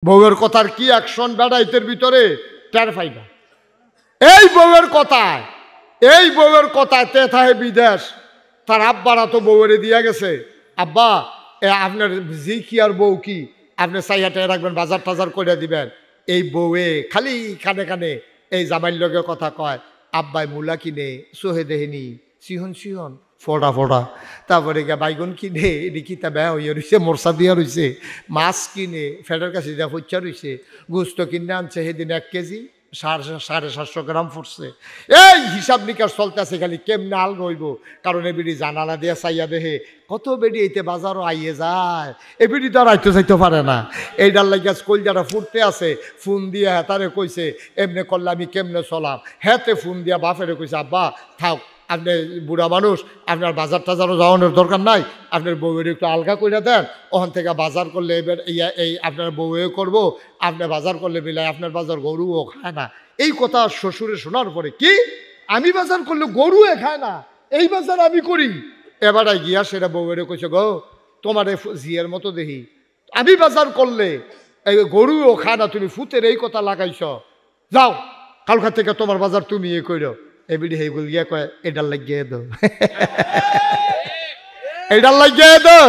বউয়ের কথার কি অ্যাকশন বেড়াইতের ভিতরে টের পাই না। এই বউয়ের কথায় তেথায় বিদেশ। তার আব্বারা তো বউয়েরে দিয়া গেছে, আব্বা আপনার জি কি আর বউ কি, আপনি চাইয়াটা রাখবেন, বাজার টাজার করে দিবেন। এই বউয়ে খালি কানে কানে এই জামাইর লগে কথা কয়, আব্বাই মূলা কিনে সোহে দেহিনী সিহন ফোড়া তারপরে গিয়ে বাইগন কিনে রিকিতা ব্যা হইয়া রয়েছে, মোরসা দিয়া রয়েছে, মাছ কিনে ফেটের কাছে দিয়া ফুচ্চা রয়েছে, গুস্ত কিনে আনছে সেদিন 1 কেজি 750 গ্রাম ফুটছে। এই হিসাব নিকাশ চলতেছে, খালি কেমনে আল রইব। কারণ এ বিড়ি জানালা দিয়া চাইয়া দেহে কত বেড়ি এইতে বাজারও আইয়ে যায়, এ বিড়ি তো আর আইতে চাইতে পারে না। এইটার লাগিয়া স্কুল যারা ফুটতে আছে, ফোন দিয়া হেতারে কইছে এমনি করলে আমি কেমনে চলাম। হেতে ফোন দিয়া বাপেরে কইছে, আব্বা থাক, আপনি বুড়া মানুষ, আপনার বাজার টাজারও যাওয়ানোর দরকার নাই, আপনার বউয়ের একটু আলগা করে দেন, ওখান থেকে বাজার করলে এবার এই আপনার বউয়েও করবো, আপনি বাজার করলে মিলাই আপনার বাজার গরুও খায় না। এই কথা শ্বশুরে শোনার পরে, কি আমি বাজার করলে গরুও খায় না, এই বাজার আমি করি। এবারে গিয়া সেটা বউয়ের কইছে, গো তোমার জিয়ের মতো দেখি, আমি বাজার করলে এই গরুও খায় না, তুমি ফুতের এই কথা লাগাইছ, যাও কালকা থেকে তোমার বাজার তুমি এ করো। এবিডি হেগুল গিয়া কয়, এটার লাগিয়ে দো এটার লাগিয়ে দো।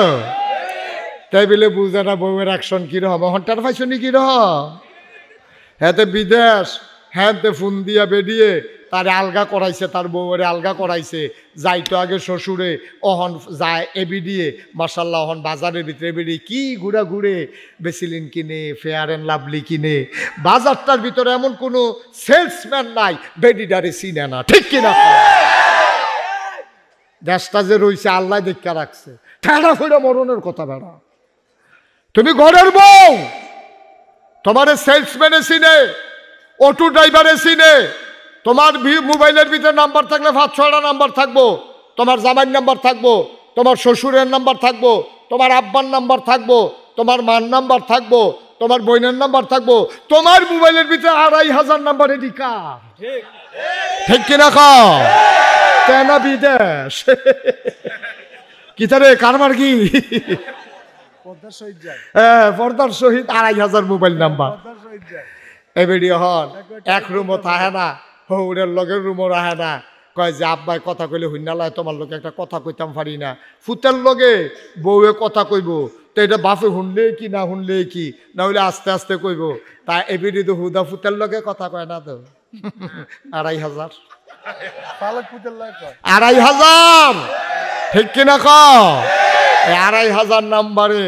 তাই বলে বুঝে না বউয়ের অ্যাকশন কিরকম, হন্টার ফাইসনি কিরকম। হ্যাঁ বিদেশ, হ্যাঁ ফোন দিয়া বেরিয়ে তারে আলগা করাইছে, তার বউয়ের আলগা করাইছে। যাইতো আগে শ্বশুরে, অহন যায় এবিডিয়ে, মার্শাল্লাহ অহন বাজারের ভিতরে এবিডি কি ঘুরা ঘুরে বেসিলিন কিনে, ফেয়ার অ্যান্ড লাভলি কিনে। বাজারটার ভিতরে এমন কোনো সেলসম্যান নাই বেডিডারে চিনে না, ঠিক কিনা? দেশটা যে রয়েছে আল্লাহ দেখা রাখছে। ঠেড়া ফেড়া মরণের কথা বেড়া, তুমি ঘরের বউ, তোমার সেলসম্যানে চিনে, অটো ড্রাইভারে চিনে, তোমার মোবাইলের ভিতরে নাম্বার থাকলে 5-6টা নাম্বার থাকবো, তোমার জামাইয়ের নাম্বার থাকবো, তোমার শ্বশুরের নাম্বার থাকবো, তোমার আব্বার নাম্বার থাকবো, তোমার মার নাম্বার থাকবো, তোমার বোনের নাম্বার থাকবো। তোমার মোবাইলের ভিতরে 2500 নাম্বার, এটি কার? ঠিক কিনা কও? কেনা বিদেশ কি তারে কারবার কি? হ্যাঁ, পর্দার সহিত 2500 মোবাইল নাম্বার। এই ভিডিও হন এক রুমও থাকে না, হৌরের লগের রুমও রাহে না। কয় যে আব্বাই কথা কইলে হুইনালায়, তোমার লোকে একটা কথা কইতাম পারি না। ফুতের লগে বউয়ে কথা কইব, তো এটা বাপে শুনলে কি না শুনলে কি, না হইলে আস্তে আস্তে কইব। তা এ ভিডিও তো হুদা ফুতের লগে কথা কয় না তো 2500 2500, ঠিক কিনা কও? 2500 নাম্বারে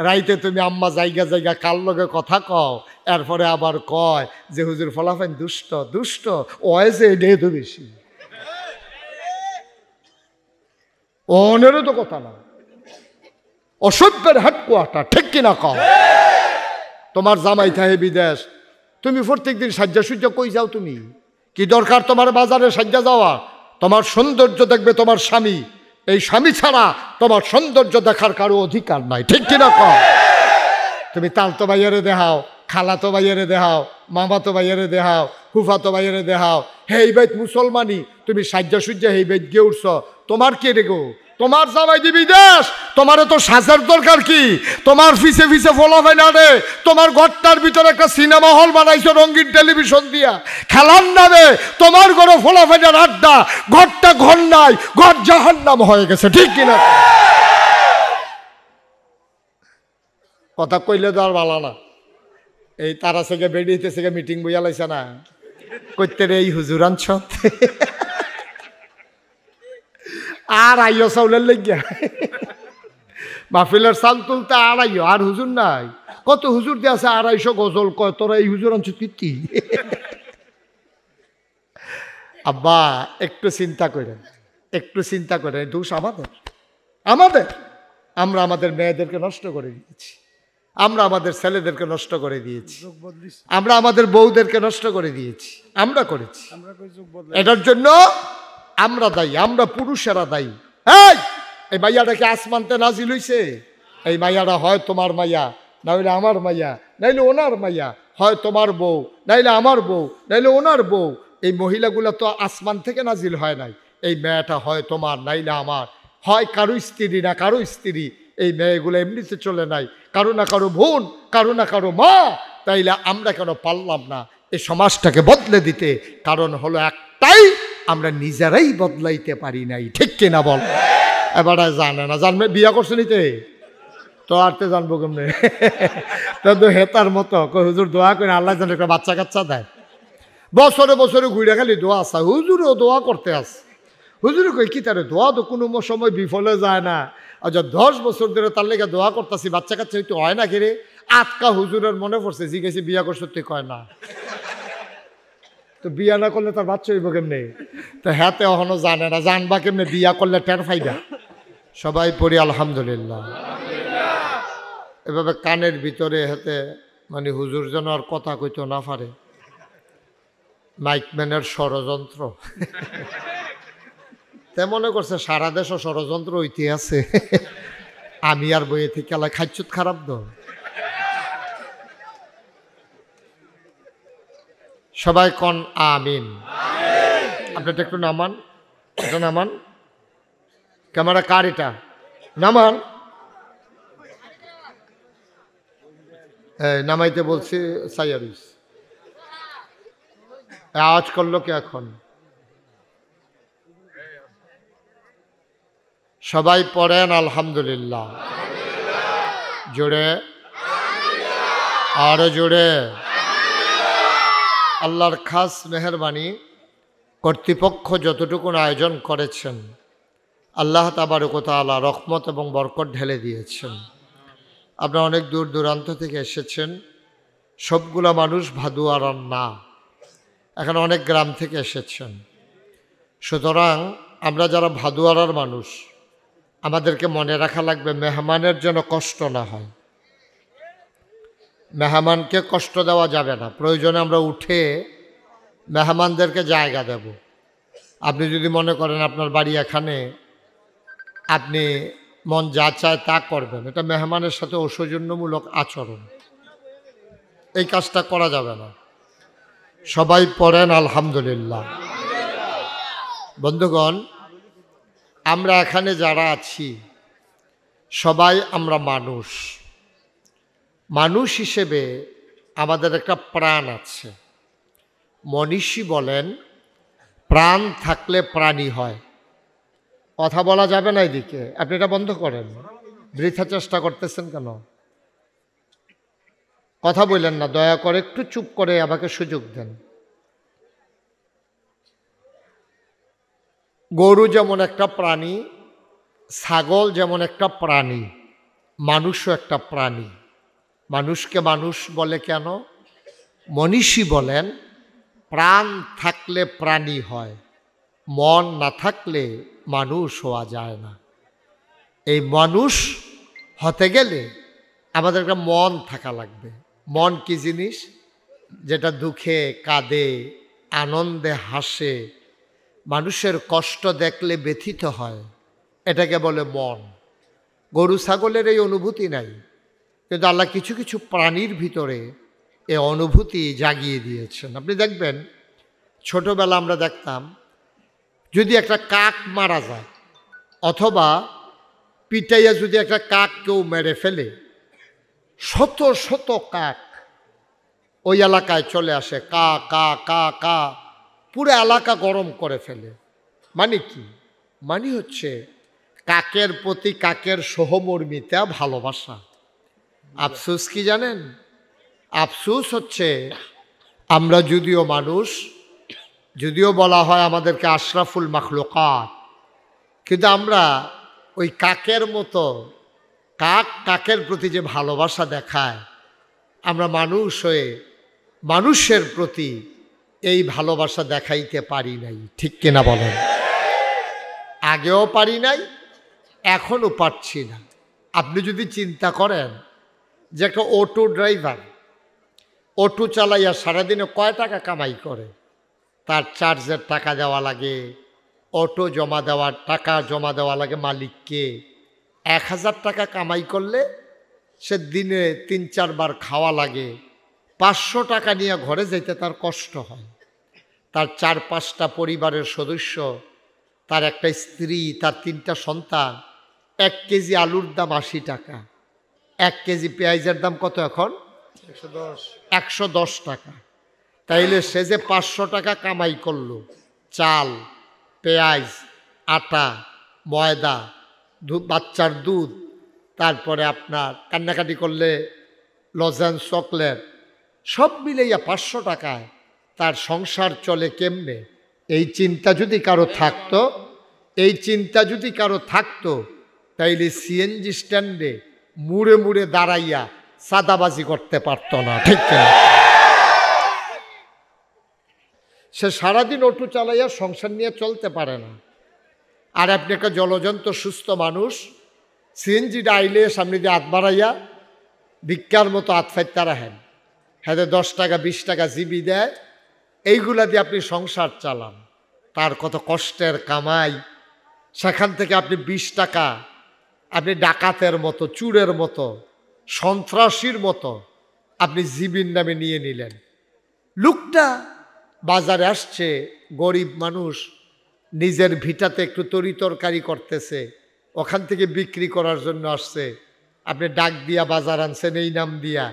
রাইতে তুমি আম্মা জায়গা কার লগে কথা কও, এরপরে আবার কয় যে হুজুর ফলাফেন দুষ্ট ওয়ে যে এটাই তো বেশি, অনেরও তো কথা না, অসভ্যের হেডকোয়ার্টার, ঠিক কিনা কও? তোমার জামাই থাকে বিদেশ, তুমি প্রত্যেক দিন সাজ্জা সুজ্জা কই যাও? তুমি কি দরকার তোমার বাজারে সাজ্জা যাওয়া? তোমার সৌন্দর্য দেখবে তোমার স্বামী, এই স্বামী ছাড়া তোমার সৌন্দর্য দেখার কারো অধিকার নাই, ঠিক কিনা কও? তুমি তালতো ভাইয়ারে দেখাও, খালাতো ভাইয়ারে দেখাও, মামাতো ভাইয়ারে দেখাও, ফুফাতো ভাইয়ারে দেখাও, হেই বাইত মুসলমানি, তুমি সাজ্জা সুজ্জা হেই বাইত গিয়ে উঠছ, তোমার কে রে গো? তোমার জামাই দিবি দেশ, তোমার তো সাজার দরকার কি? তোমার ফিসে ফিসে ফলাফাই না রে, তোমার ঘরটার ভিতরে একটা সিনেমা হল বানাইছো রঙিন টেলিভিশন দিয়া, খেলার নামে তোমার ঘরে ফলাফাইনার আড্ডা, ঘরটা ঘর নাই, ঘর জাহান্নাম হয়ে গেছে, ঠিক কিনা? কথা কইলে তো আর ভালো না। এই তারা থেকে বেরিয়েতে থেকে মিটিং বইয়া লাইছে না, করতে রে এই হুজুর আনছ আর আইও চাউলের লেগিয়া মাহফিলের চাল তুলতে আর আইও, আর হুজুর নাই। কত হুজুর দিয়ে আছে 250 গজল, কয় তোরা এই হুজুর আনছ কীর্তি। আব্বা একটু চিন্তা করেন, একটু চিন্তা করেন, দোষ আমাদের আমরা আমাদের মেয়েদেরকে নষ্ট করে দিয়েছি, আমরা আমাদের ছেলেদেরকে নষ্ট করে দিয়েছি, আমরা আমাদের বউদেরকে নষ্ট করে দিয়েছি, আমরা করেছি। এটার জন্য আমরা দায়ী, আমরা পুরুষেরা দায়ী। এই মাইয়াটা কি আসমানতে নাজিল হইছে? এই মাইয়াটা হয় তোমার মাইয়া, নাইলে আমার মাইয়া, নাইলে ওনার মাইয়া, হয় তোমার বউ, নাইলে আমার বউ, নাইলে ওনার বউ। এই মহিলাগুলো তো আসমান থেকে নাজিল হয় নাই। এই মেয়েটা হয় তোমার, নাইলে আমার, হয় কারো স্ত্রী না কারো স্ত্রী। এই মেয়েগুলো এমনিতে চলে নাই, কারো না কারো বোন, কারো না কারো মা, তাইলে আমরা কেন পারলাম না এই সমাজটাকে বদলে দিতে? কারণ হলো একটাই, আমরা নিজেরাই বদলাইতে পারি নাই। ঠিক কিনা বল? এবার জানে না, জানবে বিয়া করছে নিতে তো আরতে জানবো কেমনে? তো হেতার মতো হুজুর দোয়া করে আল্লাহ যেন একটা বাচ্চা কাচ্চা দেয়। বছরে বছরে ঘুরে খালি দোয়া আসা, হুজুরও দোয়া করতে আস। হুজুরে কই কি তারে দোয়া তো কোনো সময় বিফলে যায় না। আচ্ছা 10 বছর ধরে তার লেগে দোয়া করতেছি, বাচ্চা কাচ্চা হইতে হয় না কিরে? আটকা হুজুরের মনে পড়ছে, জিজ্ঞেসি বিয়া করছে, তুই কয় না। তো বিয়া না করলে তার বাচ্চা হইব কেমনে? তো হ্যাঁ এখনো জানে না, জানবা কেমনে? বিয়া করলে টের ফাইবা। সবাই পড়ি আলহামদুলিল্লাহ। এভাবে কানের ভিতরে হাতে মানে হুজুর যেন আর কথা কইতো না পারে। মাইকম্যানের ষড়যন্ত্র তে মনে করছে সারা দেশও ষড়যন্ত্র হইতে আছে। আমি আর বইয়ে থেকে খেলা খাইচুত খারাপ দ। সবাই কন আমিন। আপনারটা একটু নামান, এটা নামান। ক্যামেরা কার এটা? নামান। নামাইতে বলছি সাইয়ারিস। আওয়াজ করলো কে এখন? সবাই পড়েন আলহামদুলিল্লাহ। জোরে, আরো জোরে। আল্লাহর খাস মেহেরবানি, কর্তৃপক্ষ যতটুকু আয়োজন করেছেন আল্লাহ তাবারক ওয়া তাআলা রহমত এবং বরকত ঢেলে দিয়েছেন। আপনারা অনেক দূর দূরান্ত থেকে এসেছেন। সবগুলা মানুষ ভাদুয়ারার না, এখানে অনেক গ্রাম থেকে এসেছেন। সুতরাং আমরা যারা ভাদুয়ারার মানুষ, আমাদেরকে মনে রাখা লাগবে মেহমানের যেন কষ্ট না হয়। মেহমানকে কষ্ট দেওয়া যাবে না। প্রয়োজনে আমরা উঠে মেহমানদেরকে জায়গা দেব। আপনি যদি মনে করেন আপনার বাড়ি এখানে, আপনি মন যা চায় তা করবেন, এটা মেহমানের সাথে অসৌজন্যমূলক আচরণ। এই কাজটা করা যাবে না। সবাই পড়েন আলহামদুলিল্লাহ। বন্ধুগণ, আমরা এখানে যারা আছি সবাই আমরা মানুষ। মানুষ হিসেবে আমাদের একটা প্রাণ আছে। মনীষী বলেন প্রাণ থাকলে প্রাণী হয়। কথা বলা যাবে না এদিকে, আপনি এটা বন্ধ করেন। বৃথা চেষ্টা করতেছেন কেন? কথা বললেন না, দয়া করে একটু চুপ করে আমাকে সুযোগ দেন। গরু যেমন একটা প্রাণী, ছাগল যেমন একটা প্রাণী, মানুষও একটা প্রাণী। মানুষকে মানুষ বলে কেন? মনীষী বলেন প্রাণ থাকলে প্রাণী হয়, মন না থাকলে মানুষ হওয়া যায় না। এই মানুষ হতে গেলে আমাদের একটা মন থাকা লাগবে। মন কি জিনিস? যেটা দুঃখে কাঁদে, আনন্দে হাসে, মানুষের কষ্ট দেখলে ব্যথিত হয়, এটাকে বলে মন। গরু ছাগলের এই অনুভূতি নাই, কিন্তু আল্লাহ কিছু কিছু প্রাণীর ভিতরে এই অনুভূতি জাগিয়ে দিয়েছেন। আপনি দেখবেন ছোটবেলা আমরা দেখতাম যদি একটা কাক মারা যায় অথবা পিটাইয়া যদি একটা কাক কেউ মেরে ফেলে, শত শত কাক ওই এলাকায় চলে আসে, কা কা কা কা, পুরো এলাকা গরম করে ফেলে। মানে কি? মানে হচ্ছে কাকের প্রতি কাকের সহমর্মিতা, ভালোবাসা। আফসোস কি জানেন? আফসোস হচ্ছে আমরা যদিও মানুষ, যদিও বলা হয় আমাদেরকে আশরাফুল মাখলুকাত, কিন্তু আমরা ওই কাকের মতো, কাক কাকের প্রতি যে ভালোবাসা দেখায়, আমরা মানুষ হয়ে মানুষের প্রতি এই ভালোবাসা দেখাইতে পারি নাই। ঠিক কিনা বলেন? আগেও পারি নাই, এখনও পারছি না। আপনি যদি চিন্তা করেন যে একটা অটো ড্রাইভার অটো চালাইয়া সারাদিনে কয় টাকা কামাই করে, তার চার্জের টাকা দেওয়া লাগে, অটো জমা দেওয়ার টাকা জমা দেওয়া লাগে মালিককে। 1000 টাকা কামাই করলে সে দিনে 3-4 বার খাওয়া লাগে। 500 টাকা নিয়ে ঘরে যেতে তার কষ্ট হয়। তার 4-5টা পরিবারের সদস্য, তার একটা স্ত্রী, তার 3টা সন্তান। 1 কেজি আলুর দাম 80 টাকা, 1 কেজি পেঁয়াজের দাম কত এখন? 110 টাকা, তাইলে সে যে 500 টাকা কামাই করলো, চাল, পেঁয়াজ, আটা, ময়দা, বাচ্চার দুধ, তারপরে আপনার কান্নাকাটি করলে লজেন্স, চকলেট, সব মিলাইয়া 500 টাকায় তার সংসার চলে কেমনে? এই চিন্তা যদি কারো থাকতো তাইলে সিএনজি স্ট্যান্ডে মুড়ে মুড়ে দাঁড়াইয়া সাদাবাজি করতে পারতো না, ঠিক কিনা? সে সারাদিন অটো চালাইয়া সংসার নিয়ে চলতে পারে না। আর আপনি একটা জলজন্ত সুস্থ মানুষ, সিএনজিটা আইলে সামনে দিয়ে হাত বাড়াইয়া ভিক্ষার মতো হাত ফাইতে রাখেন, হ্যাঁ 10 টাকা 20 টাকা জিবি দেয়, এইগুলা দিয়ে আপনি সংসার চালান। তার কত কষ্টের কামাই, সেখান থেকে আপনি 20 টাকা আপনি ডাকাতের মতো, চুরের মতো, সন্ত্রাসীর মতো আপনি জিবির নামে নিয়ে নিলেন। লোকটা বাজারে আসছে, গরিব মানুষ, নিজের ভিটাতে একটু তরি তরকারি করতেছে, ওখান থেকে বিক্রি করার জন্য আসছে। আপনি ডাক দিয়া বাজার আনছেন এই নাম দিয়া,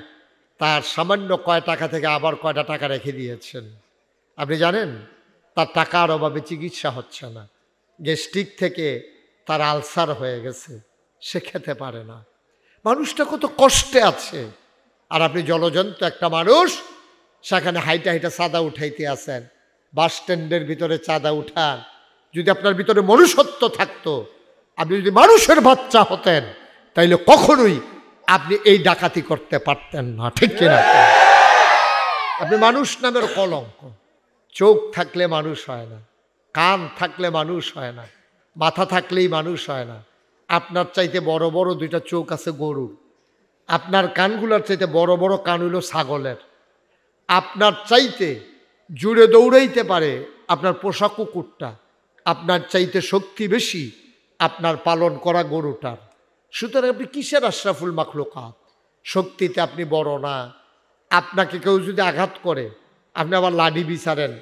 তার সামান্য কয় টাকা থেকে আবার কয়টা টাকা রেখে দিয়েছেন। আপনি জানেন তার টাকার অভাবে চিকিৎসা হচ্ছে না, গ্যাস্ট্রিক থেকে তার আলসার হয়ে গেছে, সে খেতে পারে না। মানুষটা কত কষ্টে আছে। আর আপনি জলজন্ত একটা মানুষ, সেখানে হাইটা হাইটা চাঁদা উঠাইতে আছেন। বাস স্ট্যান্ডের ভিতরে চাঁদা উঠান। যদি আপনার ভিতরে মনুষ্যত্ব থাকতো, আপনি যদি মানুষের বাচ্চা হতেন, তাইলে কখনোই আপনি এই ডাকাতি করতে পারতেন না, ঠিক কিনা? আপনি মানুষ নামের কলঙ্ক। চোখ থাকলে মানুষ হয় না, কান থাকলে মানুষ হয় না, মাথা থাকলেই মানুষ হয় না। আপনার চাইতে বড় বড় 2টা চোখ আছে গরুর, আপনার কানগুলার চাইতে বড় বড় কান হইল ছাগলের, আপনার চাইতে জুড়ে দৌড়াইতে পারে আপনার পোষা কুকুরটা, আপনার চাইতে শক্তি বেশি আপনার পালন করা গরুটার। সুতরাং আপনি কিসের আশরাফুল মাখলুকাত? শক্তিতে আপনি বড় না। আপনাকে কেউ যদি আঘাত করে, আপনি আবার লাঠি বিচারেন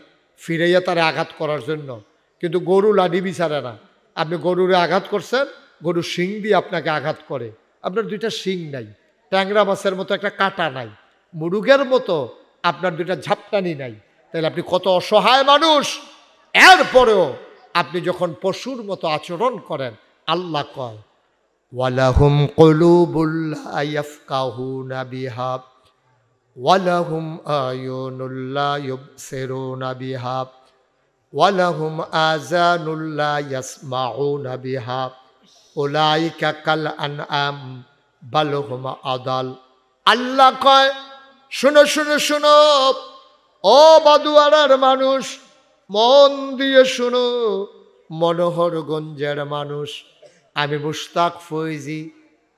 ফিরাইয়া তারে আঘাত করার জন্য, কিন্তু গরু লাঠি বিচারে না। আপনি গরুরে আঘাত করছেন, গরু শিং দিয়ে আপনাকে আঘাত করে। আপনার 2টা শিং নাই, ট্যাংরা মাছের মতো একটা কাঁটা নাই, মুরুগের মতো আপনার 2টা ঝাপটানি নাই। তাহলে আপনি কত অসহায় মানুষ। এরপরেও আপনি যখন পশুর মতো আচরণ করেন, আল্লাহ কয় ওয়ালাহুম কুলুবুল লা ইয়াফকাহুনা বিহা ওয়ালাহুম আয়ুনুল লা ইউবসিরুনা বিহা ওয়ালাহুম আযানুল লা ইয়াসমাউনা বিহা উলাইকা কাল আনআম বাল হুম আদাল। আল্লাহ কয় শুনো শুনো শুনো, ও বাদুয়ারার মানুষ, মন দিয়ে শুনো, মনোহরগঞ্জের মানুষ। আমি মুশতাক ফৈজি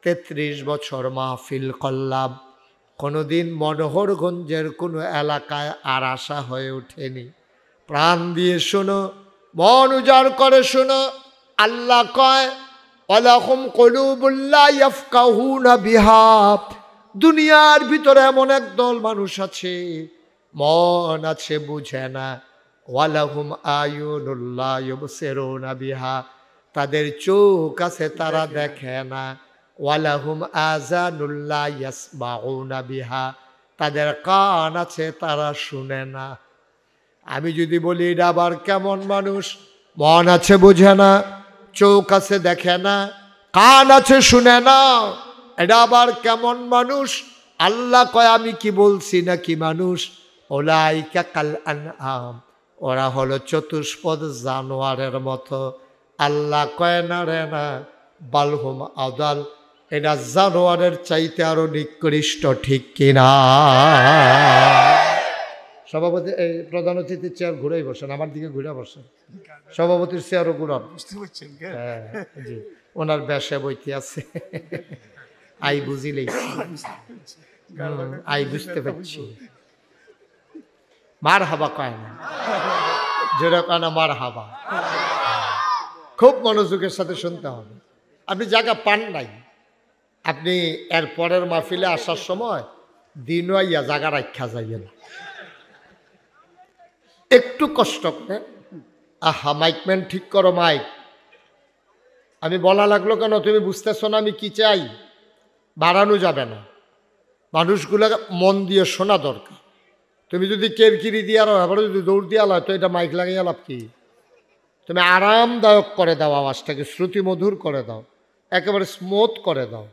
33 বছর মাহফিল করলাম, কোনোদিন মনোহরগঞ্জের কোনো এলাকায় আর আসা হয়ে ওঠেনি। প্রাণ দিয়ে শোনো, মন উজাড় করে শোনো। আল্লাহ কয় ওয়ালাহুম কুলুবুল লা ইয়াফকাহুনা বিহা। দুনিয়ার ভিতরে এমন একদল মানুষ আছে, মন আছে বুঝে না। ওয়ালাহুম আয়ুনুল লা ইউবসিরুনা বিহা, তাদের চোখ আছে তারা দেখে না। ওয়ালাহুম আযানুল লা ইয়াসমাউনা বিহা, তাদের কান আছে তারা শুনে না। আমি যদি বলি এটা আবার কেমন মানুষ? মন আছে বুঝে না, চোখ আছে দেখে না, কান আছে শুনে না, এটা আবার কেমন মানুষ? আল্লাহ কয় আমি কি বলছি নাকি মানুষ? উলাইকা কাল আনআম, ওরা হলো চতুষ্পদ জানোয়ারের মতো। আল্লাহ কয় না রে না, বালহুম আদাল, এটা জানোয়ারের চাইতে আরো নিকৃষ্ট, ঠিক কিনা? সভাপতি এই প্রধান অতিথির চেয়ার ঘুরেই বসেন, আমার দিকে ঘুরে বসেন। সভাপতির চেয়ারও ঘুরান। হ্যাঁ জি, ওনার বেশে বইতে আছে। আই বুঝিলেই, আই বুঝতে পারছি। মার হাবা কয় না, যেটা কয় না মার হাবা। খুব মনোযোগের সাথে শুনতে হবে। আপনি জায়গা পান নাই, আপনি এর পরের মাহফিলে আসার সময় দিন আইয়া জায়গা রাখা যাইয়েন, একটু কষ্ট করে। আহা মাইকম্যান ঠিক করো মাইক। আমি বলা লাগলো কেন? তুমি বুঝতেছো না আমি কি চাই? বাড়ানো যাবে না, মানুষগুলা মন দিয়ে শোনা দরকার। তুমি যদি কেরকিরি দিয়ে আরো এবারে যদি দৌড় দিয়ে আলো তো এটা মাইক লাগিয়ে লাভ কি? তুমি আরামদায়ক করে দাও, আওয়াজটাকে শ্রুতিমধুর করে দাও, একেবারে স্মুথ করে দাও,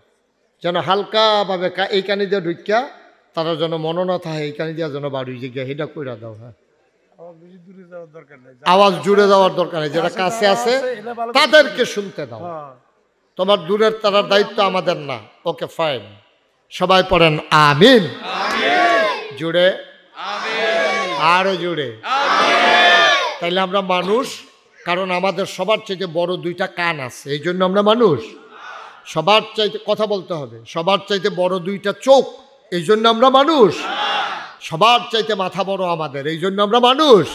যেন হালকাভাবে এই কানি দিয়ে ঢুকিয়া তারা যেন মনে না থাকে, এই কানি দিয়া যেন বাড়ি জিজ্ঞা এটা কইরা দাও। হ্যাঁ, আওয়াজ জুড়ে দেওয়ার দরকার নেই, যেটা কাছে আছে তাদেরকে শুনতে দাও। তোমার দূরের তারার দায়িত্ব আমাদের না। ওকে ফাইন, সবাই পড়েন আমিন। জুড়ে আরো জুড়ে। তাইলে আমরা মানুষ, কারণ আমাদের সবার চাইতে বড় দুইটা কান আছে, এই জন্য আমরা মানুষ। সবার চাইতে কথা বলতে হবে, সবার চাইতে বড় দুইটা চোখ, এই জন্য আমরা মানুষ। সবার চাইতে মাথা বড় আমাদের, এই জন্য আমরা মানুষ।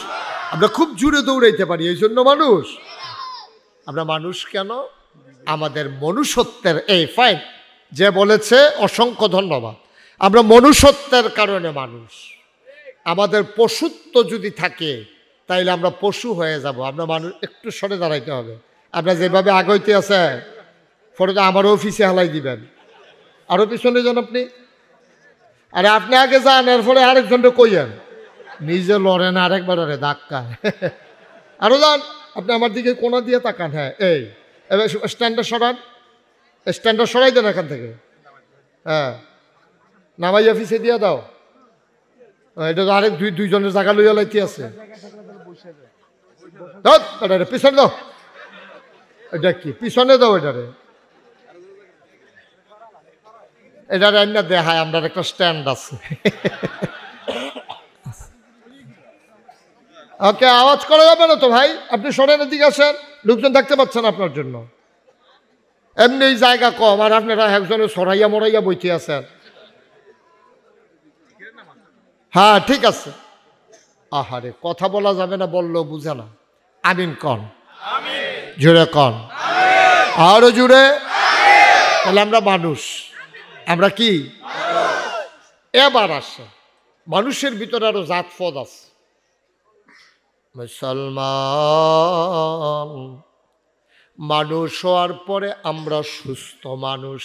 আমরা খুব জুড়ে দৌড়াইতে পারি, এই জন্য মানুষ। আমরা মানুষ কেন? আমাদের মনুষ্যত্বের, এই ফাইন, যে বলেছে অসংখ্য ধন্যবাদ। আমরা মনুষ্যত্বের কারণে মানুষ। আমাদের পশুত্ব যদি থাকে তাইলে আমরা পশু হয়ে যাব। আমরা মানুষ, একটু সরে দাঁড়াইতে হবে। আপনার যেভাবে আগইতে আছে ফটোটা আমার অফিসে হালাই দিবেন, আরও পিছনে যান আপনি। আরে আপনি আগে যান, এর ফলে আরেকজনটা কইয়েন, নিজে লড়েন আরেকবার আরে ধাক্কা। আরও যান, আপনি আমার দিকে কোনা দিয়ে তাকান। হ্যাঁ, এই এবার স্ট্যান্ডার্ড সরান, স্ট্যান্ডার্ড সরাই দেন এখান থেকে। হ্যাঁ, নামাই অফিসে দিয়ে দাও। এটা তো আরেক দুইজনের জায়গা লইয়া লাইতে আছে। পিছনে দাও, এটা কি পিছনে দাও, এটারে এটারে এমনি দেখায় আমরা একটা স্ট্যান্ড আছে। ওকে, আওয়াজ করা যাবে না তো ভাই, আপনি সরেন এদিকে আসেন, লোকজন দেখতে পাচ্ছেন আপনার জন্য। এমনি জায়গা কম আর আপনারা একজনে সরাইয়া মরাইয়া বইতে আছেন। হ্যাঁ ঠিক আছে। আহারে, কথা বলা যাবে না, বললেও বুঝে না। আমিন কন, জুড়ে কন, আরো জুড়ে। তাহলে আমরা মানুষ। আমরা কি? এবার আসে মানুষের ভিতরে আরো জাত পদ আছে। মুসলমান মানুষ হওয়ার পরে আমরা সুস্থ মানুষ।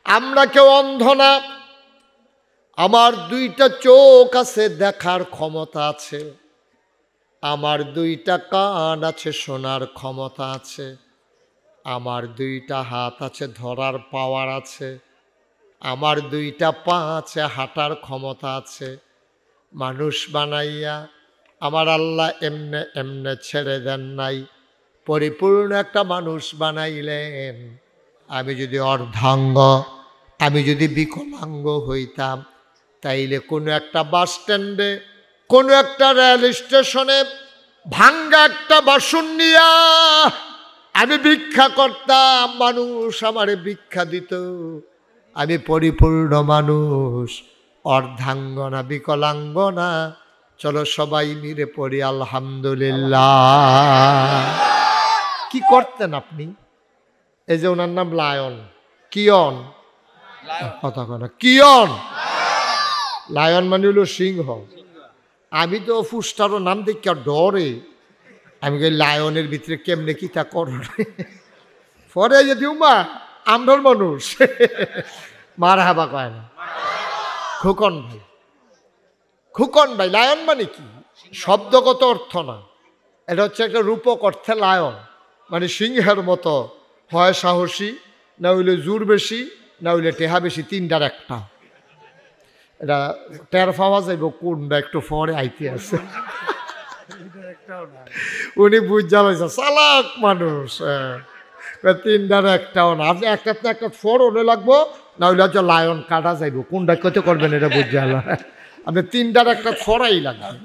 আমরা কেউ অন্ধ না। আমার দুইটা চোখ আছে, দেখার ক্ষমতা আছে। আমার দুইটা কান আছে, শোনার ক্ষমতা আছে। আমার দুইটা হাত আছে, ধরার পাওয়ার আছে। আমার দুইটা পা আছে, হাঁটার ক্ষমতা আছে। মানুষ বানাইয়া আমার আল্লাহ এমনে এমনে ছেড়ে দেন নাই, পরিপূর্ণ একটা মানুষ বানাইলেন। আমি যদি অর্ধাঙ্গ, আমি যদি বিকলাঙ্গ হইতাম, তাইলে কোনো একটা বাস স্ট্যান্ডে, কোনো একটা রেল স্টেশনে ভাঙ্গা একটা বাসন নিয়া আমি ভিক্ষা করতাম, মানুষ আমারে ভিক্ষা দিত। আমি পরিপূর্ণ মানুষ, অর্ধাঙ্গ না, বিকলাঙ্গ না। চলো সবাই মিলে পড়ি আলহামদুলিল্লাহ। কি করতেন আপনি? এই যে ওনার নাম লায়ন, কিয়ন, কথা কথা কিয়ন, লায়ন মানে হলো সিংহ। আমি তো ফুস্টারও নাম দেখি আর ডরে। আমি কই লায়নের ভিতরে কেমনে কি তা কর, পরে যদি মা আমরার মানুষ মার হাবা কয় না। খোকন ভাই, খোকন ভাই, লায়ন মানে কি? শব্দগত অর্থ না, এটা হচ্ছে একটা রূপক অর্থে লায়ন, মানে সিংহের মতো। হয় সাহসী, না হইলে জোর বেশি, না হইলে টেহা বেশি, তিনটার একটা। এটা টের পাওয়া যাইব কোনটা একটু পরে আইতে আছে। উনি বুঝা পাইছে চালাক মানুষ। তিনটার একটাও না। আপনি একটা একটা ফোর ওনে লাগবো, না হইলে হচ্ছে লায়ন কাটা যাইব, কোনটা কত করবেন এটা বুঝা হলো। আপনি তিনটার একটা ফরাই লাগবে,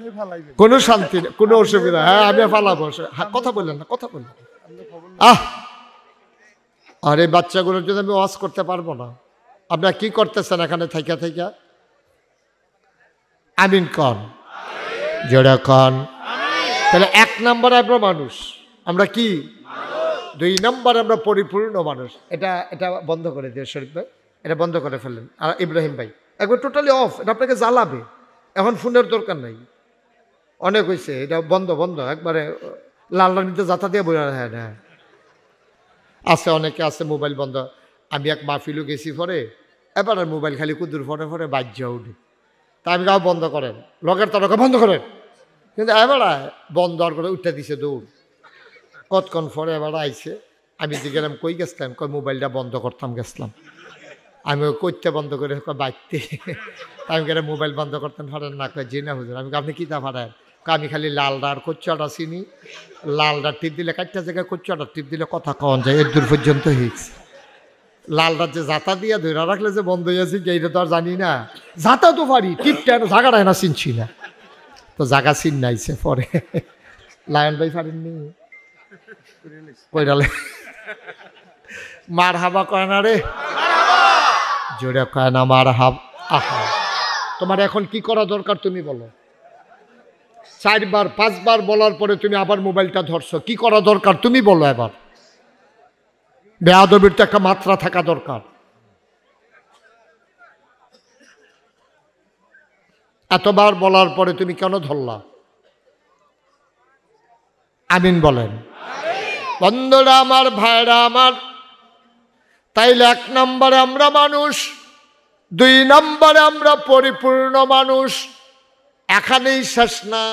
কোনো শান্তি নেই, কোনো অসুবিধা। হ্যাঁ আমি ফালাবো, কথা বললেন না, কথা বললেন। আর এই বাচ্চাগুলোর জন্য আমি ওয়াজ করতে পারবো না। আপনারা কি করতেছেন এখানে থাইকা থাইকা? আমিন কন, জোড়া কন। তাহলে এক নম্বরে আমরা মানুষ, আমরা কি? দুই নম্বরে আমরা পরিপূর্ণ মানুষ। এটা এটা বন্ধ করে দিয়ে শরীফ ভাই, এটা বন্ধ করে ফেললেন। আর ইব্রাহিম ভাই একবার টোটালি অফ, এটা আপনাকে জ্বালাবে। এখন ফোনের দরকার নাই, অনেক হয়েছে, এটা বন্ধ বন্ধ একবারে। লাল রানিতে যাতা দিয়ে বই। হ্যাঁ হ্যাঁ আছে, অনেকে আছে মোবাইল বন্ধ। আমি এক মাহফিলও গেছি, পরে এবার আর মোবাইল খালি কুদুর ফোনে ফোনে বাজ্যা উঠে। তা আমি কাউ বন্ধ করেন, লগের তারকা বন্ধ করেন, কিন্তু এবার বন্ধ আর করে উঠতে দিছে দৌড়। কতক্ষণ পরে এবার আইছে, আমি যে গেলাম কই গেছিলাম, কই মোবাইলটা বন্ধ করতাম গেছিলাম। আমি করতে বন্ধ করে বাড়তে, আমি গেলে মোবাইল বন্ধ করতেন পারেন না, কয় জি না হুজুর। আমি আপনি কী তা পারেন? আমি খালি লালডা আর কচ্চাটা চিনি, লালডার টিপ দিলে কাটটা জায়গায় কচ্চাটা টিপ দিলে কথা কন যায়, এর দূর পর্যন্ত হয়েছে। লালডার যে জাতা দিয়া ধরে রাখলে যে বন্ধ হয়েছে এইটা তো আর জানি না, জাতা তো পারি, টিপটা জায়গাটা না চিনছি না, তো জায়গা চিন নাইছে পরে। লায়ন ভাই পারেননি কইরালে মার হাবা কয় না রে, জোরে কয় না মার হাব। আহা, তোমার এখন কি করা দরকার তুমি বলো? 4 বার 5 বার বলার পরে তুমি আবার মোবাইলটা ধরছো, কি করা দরকার তুমি বলো? এবার বেয়াদবির তো একটা মাত্রা থাকা দরকার। এতবার বলার পরে তুমি কেন ধরলা? আমিন বলেন। বন্ধুরা আমার, ভাইরা আমার, তাইলে 1 নম্বরে আমরা মানুষ, 2 নম্বরে আমরা পরিপূর্ণ মানুষ। এখানেই শেষ না,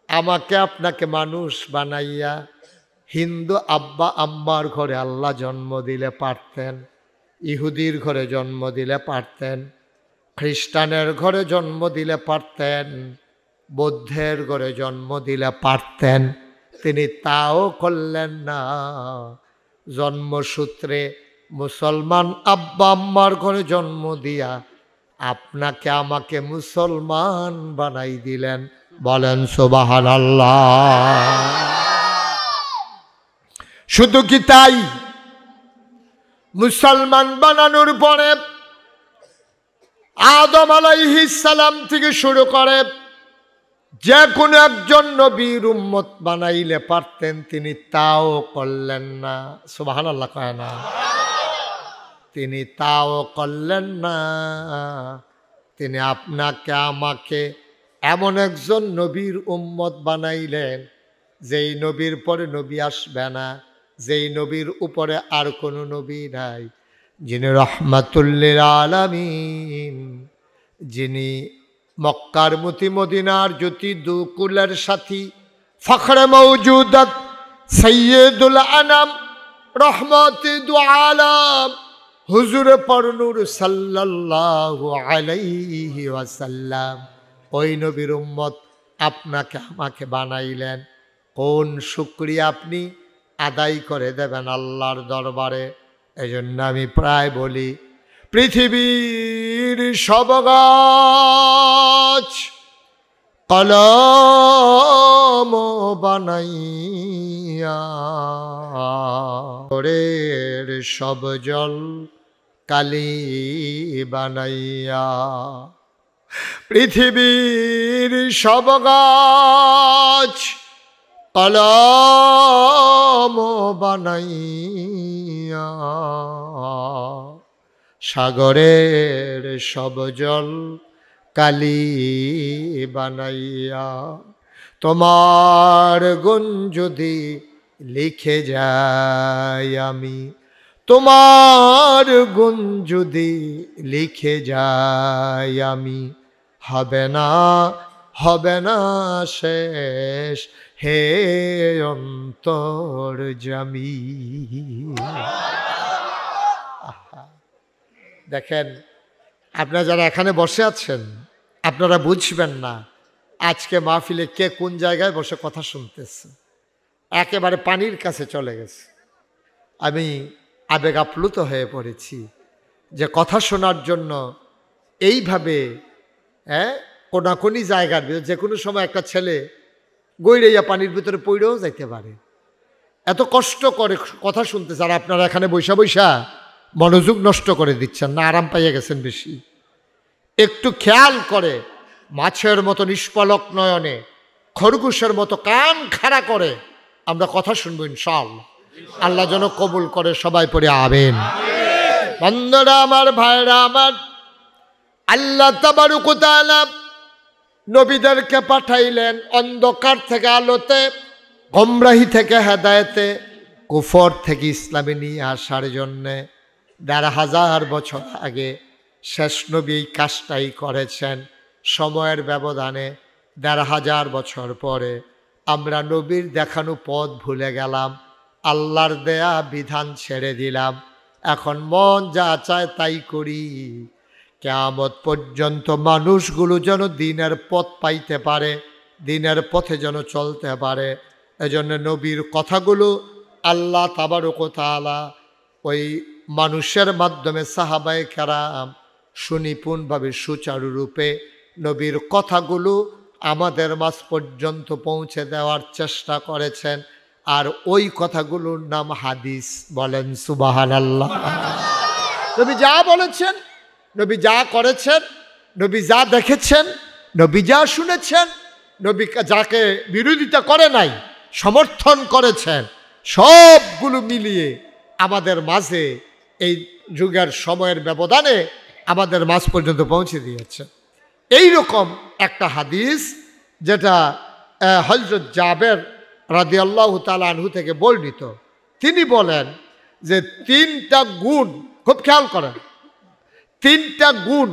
আমাকে আপনাকে মানুষ বানাইয়া হিন্দু আব্বা আম্মার ঘরে আল্লাহ জন্ম দিলে পারতেন, ইহুদির ঘরে জন্ম দিলে পারতেন, খ্রিস্টানের ঘরে জন্ম দিলে পারতেন, বৌদ্ধের ঘরে জন্ম দিলে পারতেন, তিনি তাও করলেন না। জন্মসূত্রে মুসলমান আব্বা আম্মার ঘরে জন্ম দিয়া আপনাকে আমাকে মুসলমান বানাই দিলেন। বলেন সুবহানাল্লাহ। শুধু কি তাই, মুসলমান বানানোর পরে আদম আলাইহিস সালাম থেকে শুরু করে যে কোনো একজন নবীর উম্মত বানাইলে পারতেন, তিনি তাও করলেন না। সুবহানাল্লাহ কয় না? তিনি তাও করলেন না। তিনি আপনাকে আমাকে এমন একজন নবীর উম্মত বানাইলেন, যেই নবীর পরে নবী আসবে না, যেই নবীর উপরে আর কোনো নবী নাই, যিনি রহমাতুল্লিল আলামিন, যিনি মক্কার মতি, মদিনার জ্যোতি, দুকুলের সাথী, ফখরে মওজুদাত, সৈয়দুল আনাম, রহমতে দু আলাম, হুজুরে পরনূর সাল্লাল্লাহু আলাইহি ওয়াসাল্লাম, ওই নবীর উম্মত আপনাকে আমাকে বানাইলেন। কোন শুকরিয়া আপনি আদায় করে দেবেন আল্লাহর দরবারে? এজন্য আমি প্রায় বলি, পৃথিবীর সব গাছ কলম বানাইয়া, ওরের সব জল কালি বানাইয়া, পৃথিবীর সব গাছ কলম বানাইয়া, সাগরের সব জল কালি বানাইয়া, তোমার গুণ যদি লিখে যাই আমি, তোমার গুণ যদি লিখে যাই আমি, হবে না, হবে না শেষ হে অন্তর্যামী। দেখেন, আপনারা যারা এখানে বসে আছেন, আপনারা বুঝবেন না আজকে মাহফিলে কে কোন জায়গায় বসে কথা শুনতেছে। একেবারে পানির কাছে চলে গেছে। আমি আবেগ আপ্লুত হয়ে পড়েছি যে কথা শোনার জন্য এইভাবে কোনাকুনি জায়গার ভিতরে যে কোনো সময় একটা ছেলে গইড়াইয়া পানির ভিতরে পড়েও যাইতে পারে। এত কষ্ট করে কথা শুনতেছে, আর আপনারা এখানে বৈশা বৈশা মনোযোগ নষ্ট করে দিচ্ছেন না, আরাম পাইয়া গেছেন বেশি। একটু খেয়াল করে মাছের মতো নিষ্পলক নয়নে, খরগোশের মতো কান খাড়া করে আমরা কথা শুনবো ইনশাআল্লাহ। আল্লাহ যেন কবুল করে, সবাই পড়ে আমিন। বন্ধুরা আমার, ভাইরা আমার, আল্লাহ তাবারক ওয়া তাআলা নবীদেরকে পাঠাইলেন অন্ধকার থেকে আলোতে, গোমরাহি থেকে হেদায়েতে, কুফর থেকে ইসলামে নিয়ে আসার জন্যে। ১,৫০০ বছর আগে শেষ নবী এই কাজটাই করেছেন। সময়ের ব্যবধানে ১,৫০০ বছর পরে আমরা নবীর দেখানো পথ ভুলে গেলাম, আল্লাহর দেয়া বিধান ছেড়ে দিলাম, এখন মন যা চায় তাই করি। কিয়ামত পর্যন্ত মানুষগুলো যেন দিনের পথ পাইতে পারে, দিনের পথে যেন চলতে পারে। এজন্য নবীর কথাগুলো আল্লাহ তাবারক ওয়া তাআলা ওই মানুষের মাধ্যমে সাহাবায়ে কেরাম সুনিপুণভাবে সুচারুরূপে নবীর কথাগুলো আমাদের মাঝ পর্যন্ত পৌঁছে দেওয়ার চেষ্টা করেছেন। আর ওই কথাগুলোর নাম হাদিস। বলেন সুবহানাল্লাহ। নবী যা বলেছেন, নবী যা করেছেন, নবী যা দেখেছেন, নবী যা শুনেছেন, নবী যাকে বিরোধিতা করে নাই, সমর্থন করেছেন, সবগুলো মিলিয়ে আমাদের মাঝে এই যুগের সময়ের ব্যবধানে আমাদের মাঝ পর্যন্ত পৌঁছে দিয়েছেন। এই রকম একটা হাদিস যেটা হযরত জাবের রাদিয়াল্লাহু তাআলা আনহু থেকে বর্ণিত। তিনি বলেন যে 3টা গুণ, খুব খেয়াল করেন, 3টা গুণ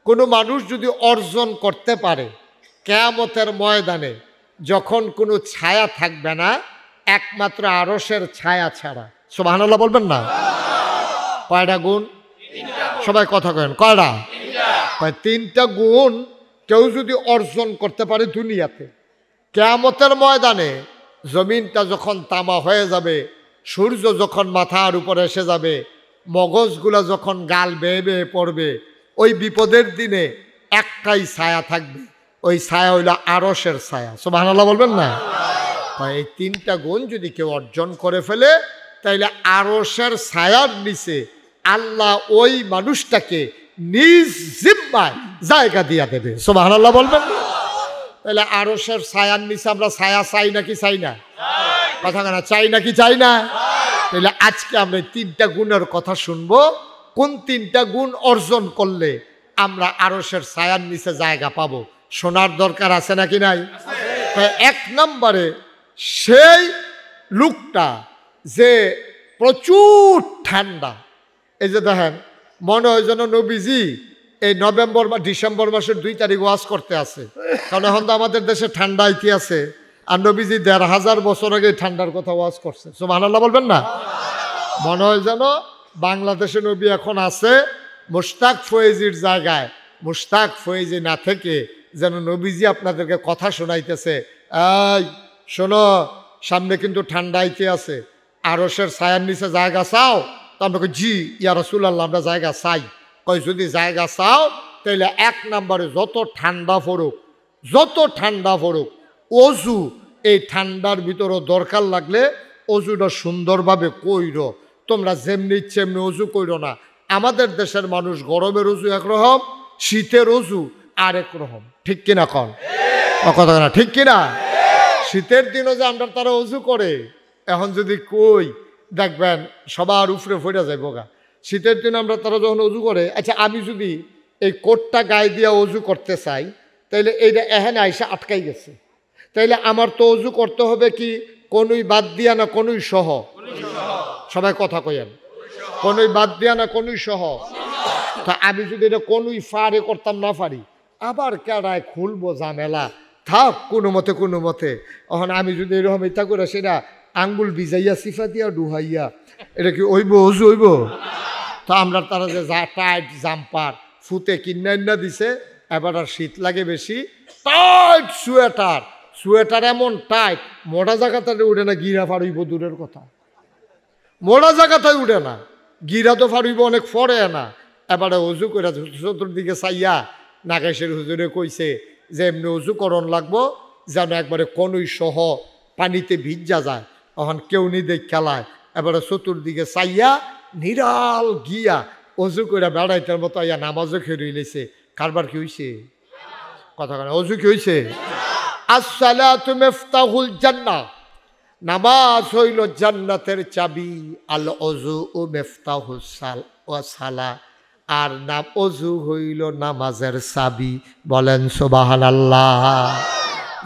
কোনো মানুষ যদি অর্জন করতে পারে, কিয়ামতের ময়দানে যখন কোনো ছায়া থাকবে না একমাত্র আরশের ছায়া ছাড়া। সুবহানাল্লাহ বলবেন না? কয়টা গুণ? সবাই কথা করেন, কয়টা? 3টা গুণ কেউ যদি অর্জন করতে পারে দুনিয়াতে, কিয়ামতের ময়দানে জমিনটা যখন তামা হয়ে যাবে, সূর্য যখন মাথার উপরে এসে যাবে, মগজগুলা যখন গাল বেয়ে বেয়ে পড়বে, ওই বিপদের দিনে একটাই ছায়া থাকবে, ওই ছায়া হইল আরশের ছায়া। সুবহানাল্লাহ বলবেন না? এই 3টা গুণ যদি কেউ অর্জন করে ফেলে তাইলে আরশের ছায়ার নিচে আল্লাহ ওই মানুষটাকে নিজ জিম্মায় জায়গা দিয়া দেবে। সুবহানাল্লাহ বলবেন না? তাহলে আরশের ছায়ার নিচে আমরা ছায়া চাই নাকি চাই না? কথা না, চাই নাকি চাই না? তাহলে আজকে আমরা 3টা গুণের কথা শুনবো। কোন 3টা গুণ অর্জন করলে আমরা আরশের ছায়ার নিচে জায়গা পাবো, শোনার দরকার আছে নাকি নাই? 1 নম্বরে সেই লোকটা যে প্রচুর ঠান্ডা। এই যে দেখেন, মনে হয় যেন নবীজি এই নভেম্বর বা ডিসেম্বর মাসের 2 তারিখ ওয়াজ করতে আছে, কারণ এখন তো আমাদের দেশে ঠান্ডা আইতে আছে। আর নবীজি ১,৫০০ বছর আগে ঠান্ডার কথা ওয়াজ করছে। সুবহানাল্লাহ বলবেন না? মনে হয় যেন বাংলাদেশে নবী এখন আছে মুশতাক ফয়েজির জায়গায়, মুশতাক ফয়েজি না থেকে যেন নবীজি আপনাদেরকে কথা শোনাইতেছে, এই শোনো, সামনে কিন্তু ঠান্ডা আইতে আছে, আরশের ছায়ার নিচে জায়গা চাও? তো আমরা কই, জি ইয়া রাসূলুল্লাহ, আমরা জায়গা চাই। কই, যদি জায়গা চাও তাহলে 1 নম্বরে যত ঠান্ডা পড়ুক, যত ঠান্ডা পড়ুক, অজু এই ঠান্ডার ভিতরও দরকার লাগলে অজুটা সুন্দরভাবে কইরো। তোমরা যেমনি ইচ্ছে এমনি অজু কইরো না। আমাদের দেশের মানুষ গরমের অজু একরকম, শীতের অজু আরেক রকম। ঠিক কিনা কন? কথা না, ঠিক কিনা? শীতের দিনও যে আমরা তারা অজু করে, এখন যদি কই দেখবেন সবার উপরে ফেটে যায় বোকা। শীতের দিন আমরা তারা যখন অজু করে, আচ্ছা আমি যদি এই কোটটা গায়ে দিয়ে অজু করতে চাই তাইলে এইটা এখানে আইসা আটকাই গেছে, তাইলে আমার তো অজু করতে হবে কি কোনই বাদ দিয়া না কোনই সহ? সবাই কথা কইেন, কোনই বাদ দিয়া না কোনই সহ? তা আমি যদি এটা কোনই ফারে করতাম না পারি, আবার কেডায় খুলবো ঝামেলা, থাক কোনো মতে কোনো মতে। এখন আমি যদি এরকম ইচ্ছা করে সেটা আঙ্গুল ভিজাইয়া সিফা দিয়া ডুহাইয়া, এটা কি ওইব অজু হইব? তো আমরা তারা যে টাইট জাম্পার ফুতে কিনা দিছে, এবার আর শীত লাগে বেশি, টাইট সোয়েটার, সোয়েটার এমন টাইট মোটা জায়গাতে উঠে না, গিরা ফাড়ইব দূরের কথা, মোটা জায়গাতে উঠে না, গিরা তো ফাড়ইব অনেক ফরে না। এবারে অজু করে চতুর্দিকে চাইয়া নাগেশের হুজুরে কইছে যে এমনি অজু করণ লাগবো যেন একবারে কনুই সহ পানিতে ভিজা যায়। এখন কেউ নি দেখ খেলায়, এবারে চতুর্দিকে চাইয়া নিরাল গিয়া অজু করে বেড়াইটার মতো ইয়া নামাজও খেয়ে লেছে। কারবার কি হইছে? কথা কেন? অজু কি হইছে? আসসালাতু মিফতাহুল জান্নাহ, নামাজ হইল জান্নাতের চাবি। আল অজু ও মিফতাহুস সালা, আর নাম অজু হইল নামাজের চাবি। বলেন সুবহানাল্লাহ।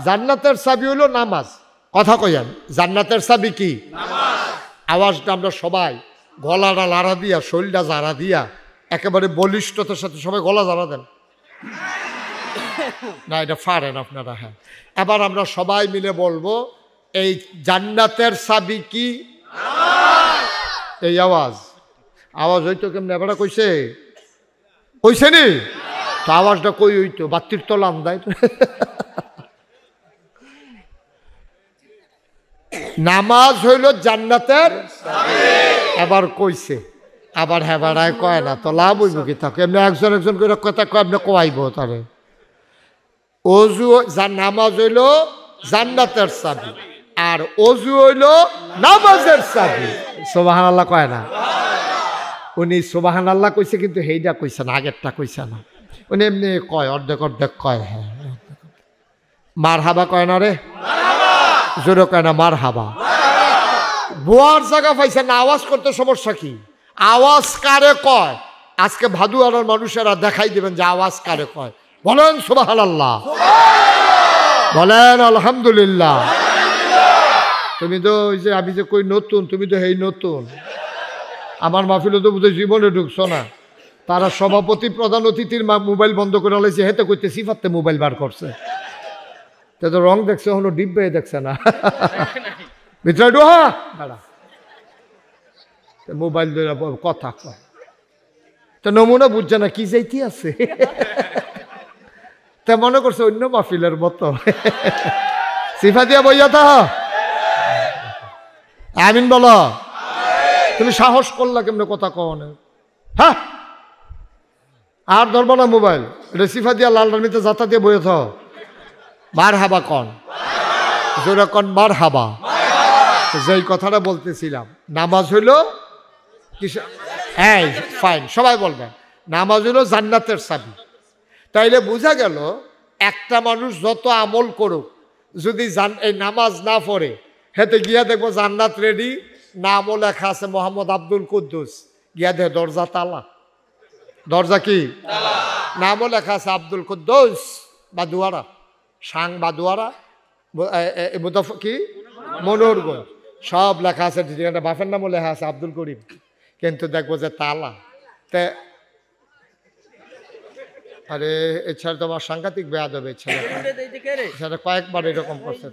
জান্নাতের চাবি হইল নামাজ। কথা কইেন, জান্নাতের চাবি কি? নামাজ। আওয়াজটা আমরা সবাই গলাটা লাড়া দিয়া, শরীরটা জারা দিয়া, একেবারে বলিষ্ঠতার সাথে সবাই গলা জারা দেন না, এটা পারেন আপনারা। হ্যাঁ, এবার আমরা সবাই মিলে বলবো, এই জান্নাতের চাবি কি? এই আওয়াজ হইতো কেমনে? এবারে কইছে নি তো, আওয়াজটা কই হইতো? বাতির তলা আন্দায়। নামাজ হইল জান্নাতের। এবার কইছে, আবার হেবাড়ায় কয় না তো লাভ হইব কি? থাকে এমনি একজন করে কথা কয়, এমনি কোয়াইব তারে। অজু, নামাজ হইল জান্নাতের চাবি, আর অজু হইল নামাজের চাবি। সুবহানাল্লাহ কয় না? উনি সুবহানাল্লাহ কইছে, কিন্তু হেইটা কইছে না, আগেরটা কইছে না। উনি এমনি কয়, অর্ধেক অর্ধেক কয়। হ্যাঁ, মারহাবা কয় না রে, জোরে কয় না মারহাবা। বোয়ার জায়গা পাইছে না, আওয়াজ করতে সমস্যা কি? আওয়াজ কারে কয়? আজকে ভাদুয়ারার মানুষেরা দেখাই দিবেন যে আওয়াজ কারে কয়। বলেন সুবহানাল্লাহ, বলেন আলহামদুলিল্লাহ। তুমি তো ওই যে আমি যে কই নতুন, তুমি তো হেই নতুন। আমার মাহফিলে তো বোধহয় জীবনে ঢুকছো না। তারা সভাপতি প্রধান অতিথির মোবাইল বন্ধ করে লাইছে, হেতে কইতে সিফাতে মোবাইল বার করছে। তো রং দেখছে, হলো ডিব্বে দেখছে না। ভিতরে ডোহা দাঁড়া, মোবাইল ধরে কথা কয়, তো নমুনা বুঝছে না কি যাইতে আছে। তা মনে করছে অন্য মাহফিলের মতো। সিফা দিয়া বইয়া থা। আমিন বলো। তুমি সাহস করলা কেমনে কথা কও না? হ্যাঁ, আর ধরবো না মোবাইল। সিফা দিয়া লাল রানিতে যাতা দিয়ে বইয়া থাও। মার হাবা কন, জোরে কন মার হাবা। যেই কথাটা বলতেছিলাম, নামাজ হইল হ্যাঁ ফাইন, সবাই বলবেন নামাজ হইল জান্নাতের চাবি। তাইলে বোঝা গেল, একটা মানুষ যত আমল করুক, যদি এই নামাজ না পড়ে, হেতে গিয়া দেখবো জান্নাত রেডি, নামও লেখা আছে মোহাম্মদ আব্দুল কুদ্দুস, গিয়া দেখ দরজা তালা। দরজা কি? নামও লেখা আছে আব্দুল কুদ্দুস বাদুয়ারা, সাং বাদুয়ারা, কি মনোহরগঞ্জ, সব লেখা আছে। বাপের নামও লেখা আছে আব্দুল করিম, কিন্তু দেখবো যে তালা। তে আরে এছাড়া তোমার সাংঘাতিক বেয়াদ হবে। ছেলে কয়েকবার এরকম করছে।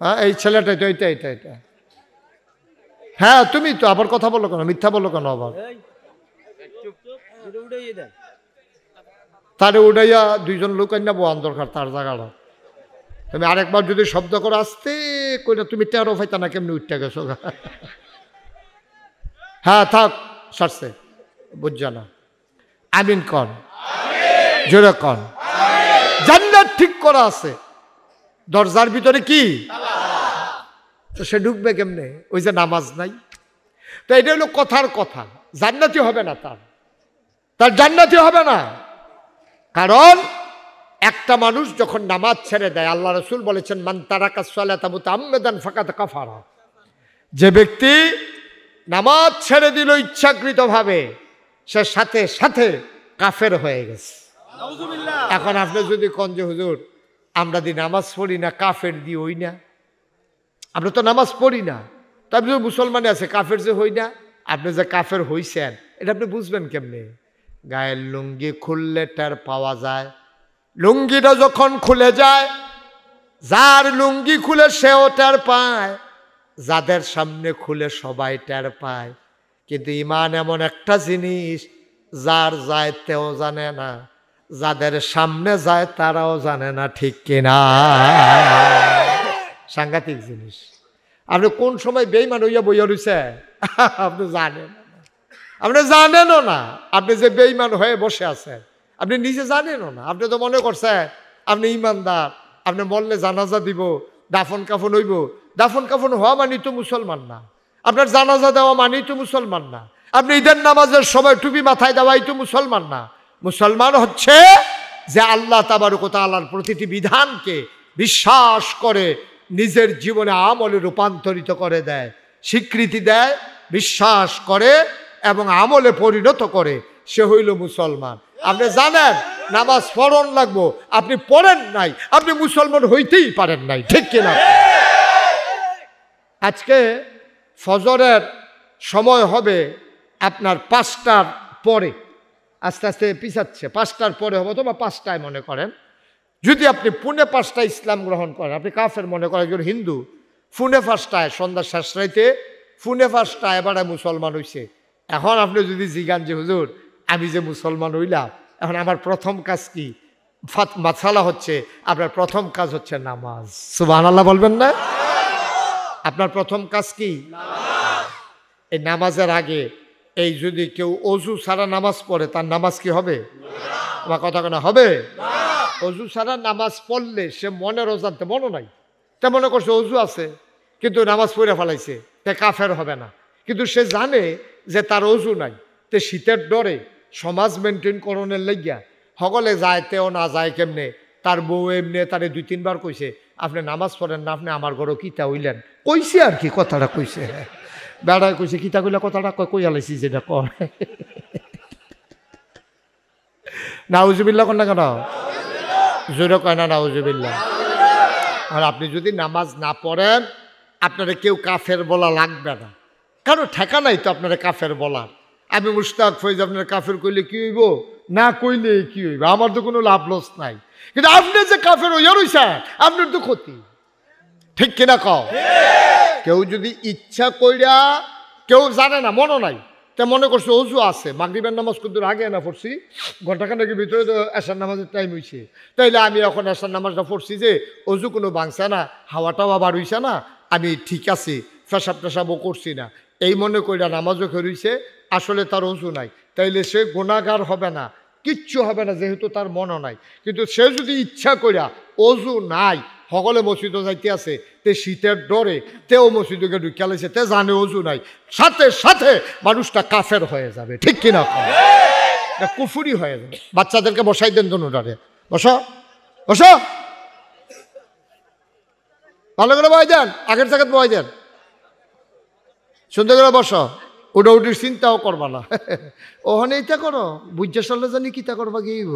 হ্যাঁ, এই ছেলেটাই তো, এটা। হ্যাঁ, তুমি তো আবার কথা বলো কেন? মিথ্যা বলো কেন আবার? তারে উড়াইয়া দুইজন লোক আইনা বোয়ান দরকার তার জায়গাটা। তুমি আরেকবার যদি শব্দ করে আসতে কইনা, তুমি টেরো পাইতা না কেমনি উঠতে গেছো। হ্যাঁ থাক, সারছে, বুঝছো না? আমিন কন, জোরে কন। জান্নাত ঠিক করা আছে, দরজার ভিতরে কি? তো সে ঢুকবে কেমনে? ওই যে নামাজ নাই। তো এটা হলো কথার কথা, জান্নাতি হবে না, তার জান্নাতি হবে না। কারণ একটা মানুষ যখন নামাজ ছেড়ে দেয়, আল্লাহ রাসূল বলেছেন মান তারাকা সালাতা মুতাআম্মিদান ফাকাদ কাফারা। যে ব্যক্তি নামাজ ছেড়ে দিল ইচ্ছাকৃতভাবে, সে সাথে সাথে কাফের হয়ে গেছে। এখন আপনি যদি কোন যে হুজুর আমরা দি নামাজ পড়ি না, কাফের দি হই না, আমরা তো নামাজ পড়ি না, তবে মুসলমানে আছে কাফের যে হই না। আপনি যে কাফের হইছেন এটা আপনি বুঝবেন কেমনে? গায়ের লুঙ্গি খুললে টের পাওয়া যায়। লুঙ্গিটা যখন খুলে যায়, যার লুঙ্গি খুলে সেও টের পায়, যাদের সামনে খুলে সবাই টের পায়। কিন্তু ঈমান এমন একটা জিনিস, যার যায় তেও জানে না, যাদের সামনে যায় তারাও জানে না, ঠিক কিনা? সাংঘাতিক জিনিস। আপনি কোন সময় বেঈমান হইয়া বইয়া রইছে আপনি জানেন, আপনি জানেনও না। আপনি যে বেঈমান হয়ে বসে আছেন আপনি নিজে জানেনও না। আপনি তো মনে করছেন আপনি ইমানদার, আপনি মরলে জানাজা দিব, দাফন কাফন হইব। দাফন কাফন হওয়া মানেই তো মুসলমান না, আপনার জানাজা দেওয়া মানেই তো মুসলমান না, আপনি ঈদের নামাজের সময় টুপি মাথায় দেওয়াই তো মুসলমান না। মুসলমান হচ্ছে যে আল্লাহ তাবারক ওয়া তাআলার প্রতিটি বিধানকে বিশ্বাস করে নিজের জীবনে আমলে রূপান্তরিত করে দেয়, স্বীকৃতি দেয়, বিশ্বাস করে এবং আমলে পরিণত করে, সে হইল মুসলমান। আপনি জানেন নামাজ পড়ন লাগবো, আপনি পড়েন নাই, আপনি মুসলমান হইতেই পারেন নাই, ঠিক কিনা? আজকে ফজরের সময় হবে আপনার 5টার পরে, আস্তে আস্তে পিছাচ্ছে, 5টার পরে হবে অথবা 5টায় মনে করেন। যদি আপনি 4:45 ইসলাম গ্রহণ করেন, আপনি কাফের মনে করেন একজন হিন্দু, 4:45 সন্ধ্যা শেষ রাইতে 4:45 এবারে মুসলমান হইছে। এখন আপনি যদি জিজ্ঞান যে হুজুর আমি যে মুসলমান হইলাম, এখন আমার প্রথম কাজ কি? মাসালা হচ্ছে আপনার প্রথম কাজ হচ্ছে নামাজ। সুবহানাল্লাহ বলবেন না? আপনার প্রথম কাজ কি? এই নামাজের আগে এই যদি কেউ অজু ছাড়া নামাজ পড়ে, তার নামাজ কি হবে? আমার কথা কেন হবে? অজু ছাড়া নামাজ পড়লে সে মনের অজান্তে, মনে নাই, তে মনে করছে অজু আছে কিন্তু নামাজ পড়ে ফেলাইছে, তে কাফের হবে না। কিন্তু সে জানে যে তার অজু নাই, তে শীতের ডরে সমাজ মেনটেন করণের লাগিয়া সকলে যায়, তেও না যায় কেমনে। তার বউ এমনি তারে 2-3 বার কইছে আপনি নামাজ পড়েন না, আপনি আমার ঘরও কিতা হইলেন, কইছে আর কি, কথাটা কইছে। বেড়ায় কইছে কিতা কইলা, কথাটা কই আলাইছি যেটা কর। নাউজুবিল্লাহ কন না কেন? জোরে কয় না নাউজুবিল্লাহ। আর আপনি যদি নামাজ না পড়েন, আপনারা কেউ কাফের বলা লাগবে না, কারণ ঠেকা নাই তো আপনারা কাফের বলার। আমি মুশতাক ফৈজ আপনার কাফের কইলে কি হইব, না কইলে কি হইব, আমার তো কোনো লাভ লস নাই। কিন্তু আপনি যে কাফের হইয়া রইছেন, আপনার তো ক্ষতি, ঠিক কিনা কও? কেউ যদি ইচ্ছা কইরা, কেউ জানে না, মনে নাই, তে মনে করছে অজু আছে, মাগরিবের নামাজ কিন্তু আগে না পড়ছি, ঘন্টাখানেকের ভিতরে তো এশার নামাজের টাইম হইছে, তাইলে আমি এখন এশার নামাজটা পড়ছি যে অজু কোনো ভাঙছে না, হাওয়া টাওয়া বার হইছে না, আমি ঠিক আছি, পেশাব টেশাবও করছি না, এই মনে কইরা নামাজও খেয়েছে, আসলে তার অজু নাই, তাইলে সে গুনাহগার হবে না, কিচ্ছু হবে না, যেহেতু তার মনও নাই। কিন্তু সে যদি ইচ্ছা কইরা অজু নাই, সকলে মসজিদে যাইতে আছে, তে শীতের ডরে তেও মসজিদকে ঢুকিয়া লাইছে, তে জানে অজু নাই, সাথে সাথে মানুষটা কাফের হয়ে যাবে, ঠিক কিনা? কুফুরি হয়ে যাবে। বাচ্চাদেরকে বসাই দেন দোনোটারে, বসো বসো, ভালো করে বয় দেন, আগের জায়গায় বয় দেন, সুন্দর করে বসো, ওটা উঠির চিন্তাও করবা না, ওখানে এইটা করো, বুঝে চলে জানি কিতা করবা গিয়েব,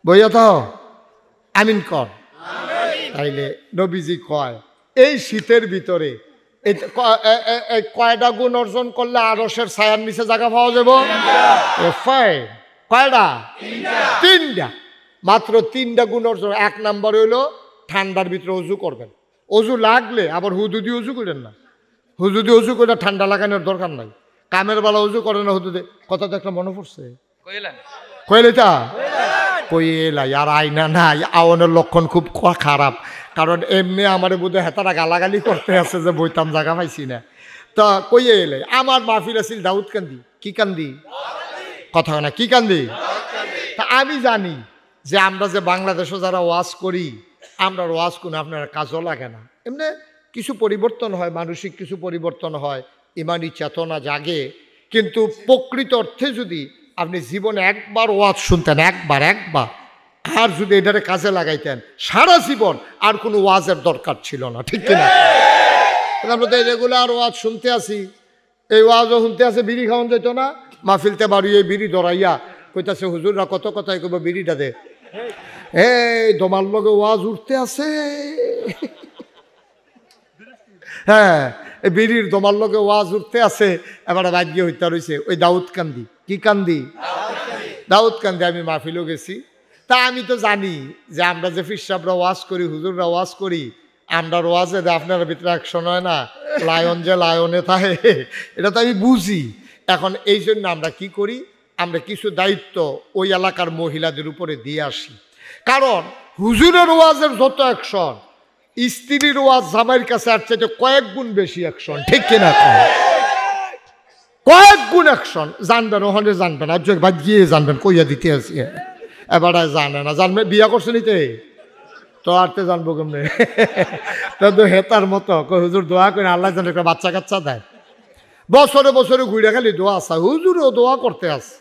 বইয়া তো আমিন কর। তাইলে নবীজি কয় এই শীতের ভিতরে কয়টা গুণ অর্জন করলে আরশের ছায়ার নিচে জায়গা পাওয়া যাব? কয়টা? 3টা, মাত্র 3টা গুণ অর্জন। 1 নাম্বার হইল ঠান্ডার ভিতরে অজু করবেন, অজু লাগলে আবার হুদু দিয়ে অজু করেন না, হুজু দিয়ে অজু করে ঠান্ডা লাগানোর দরকার নাই, কামের বেলা অজু করে না হুদু দিয়ে। কথা তো একটা মনে পড়ছে, কইলেটা কইলাই আর আইনা নাই, আওয়ানের লক্ষণ খুব খারাপ, কারণ এমনি আমার বোধহয় হেতারা গালাগালি করতে আছে যে বইতাম জায়গা পাইছি না। তা কইয়ে এলে আমার মাহফিল আছিল দাউদ কান্দি, কি কান্দি, কথা না কি কান্দি। তা আমি জানি যে আমরা যে বাংলাদেশে যারা ওয়াজ করি, আমরা ওয়াজ কোনো আপনার কাজও লাগে না, এমনি কিছু পরিবর্তন হয়, মানসিক কিছু পরিবর্তন হয়, ইমানি চেতনা জাগে। কিন্তু প্রকৃত অর্থে যদি আপনি জীবনে একবার ওয়াজ শুনতেন, একবার আর যদি এটারে কাজে লাগাইতেন, সারা জীবন আর কোনো ওয়াজের দরকার ছিল না, ঠিক কিনা? আমরা তো রেগুলার ওয়াজ শুনতে আসি, এই ওয়াজও শুনতে আসে, বিড়ি খাওয়ান যেত না, মাহফিলতে বাড়িয়ে বিড়ি ধরাইয়া কইতাছে হুজুররা কত কথাই কইব বিড়িটা দে, এই দমার লগে ওয়াজ উঠতে আছে, হ্যাঁ এই বিড়ির দমার লগে ওয়াজ উঠতে আছে, এবার ভাগ্য হইতে রয়েছে ওই দাউদ কান্দি, কি কান্দি, দাউদ কান্দি। আমি মাহফিলও গেছি, তা আমি তো জানি যে আমরা যে ফিরসাবরা ওয়াজ করি, হুজুররা ওয়াজ করি, আমরা ওয়াজে আপনার ভিতরে অ্যাকশন হয় না, লায়ন যে লায়নে থাকে, এটা তো আমি বুঝি। এখন এই জন্য আমরা কি করি, আমরা কিছু দায়িত্ব ওই এলাকার মহিলাদের উপরে দিয়ে আসি, কারণ হুজুরের ওয়াজের যত অ্যাকশন, স্ত্রীর ওয়াজ জামাইয়ের কাছে আর চাইতে কয়েক গুণ বেশি অ্যাকশন, ঠিক কিনা? কয়েক গুণ অ্যাকশন, জানবেন ওখানে জানবেন, আর বাদ গিয়ে জানবেন, কইয়া দিতে আসি, এবার জানে না, জানবে বিয়া করছে নিতে তো আরতে জানবো কেমনে, তো হেতার মতো হুজুর দোয়া করে আল্লাহ জানে একটা বাচ্চা কাচ্চা দেয়, বছরে বছরে ঘুরে খালি দোয়া আসা, হুজুরও দোয়া করতে আসে,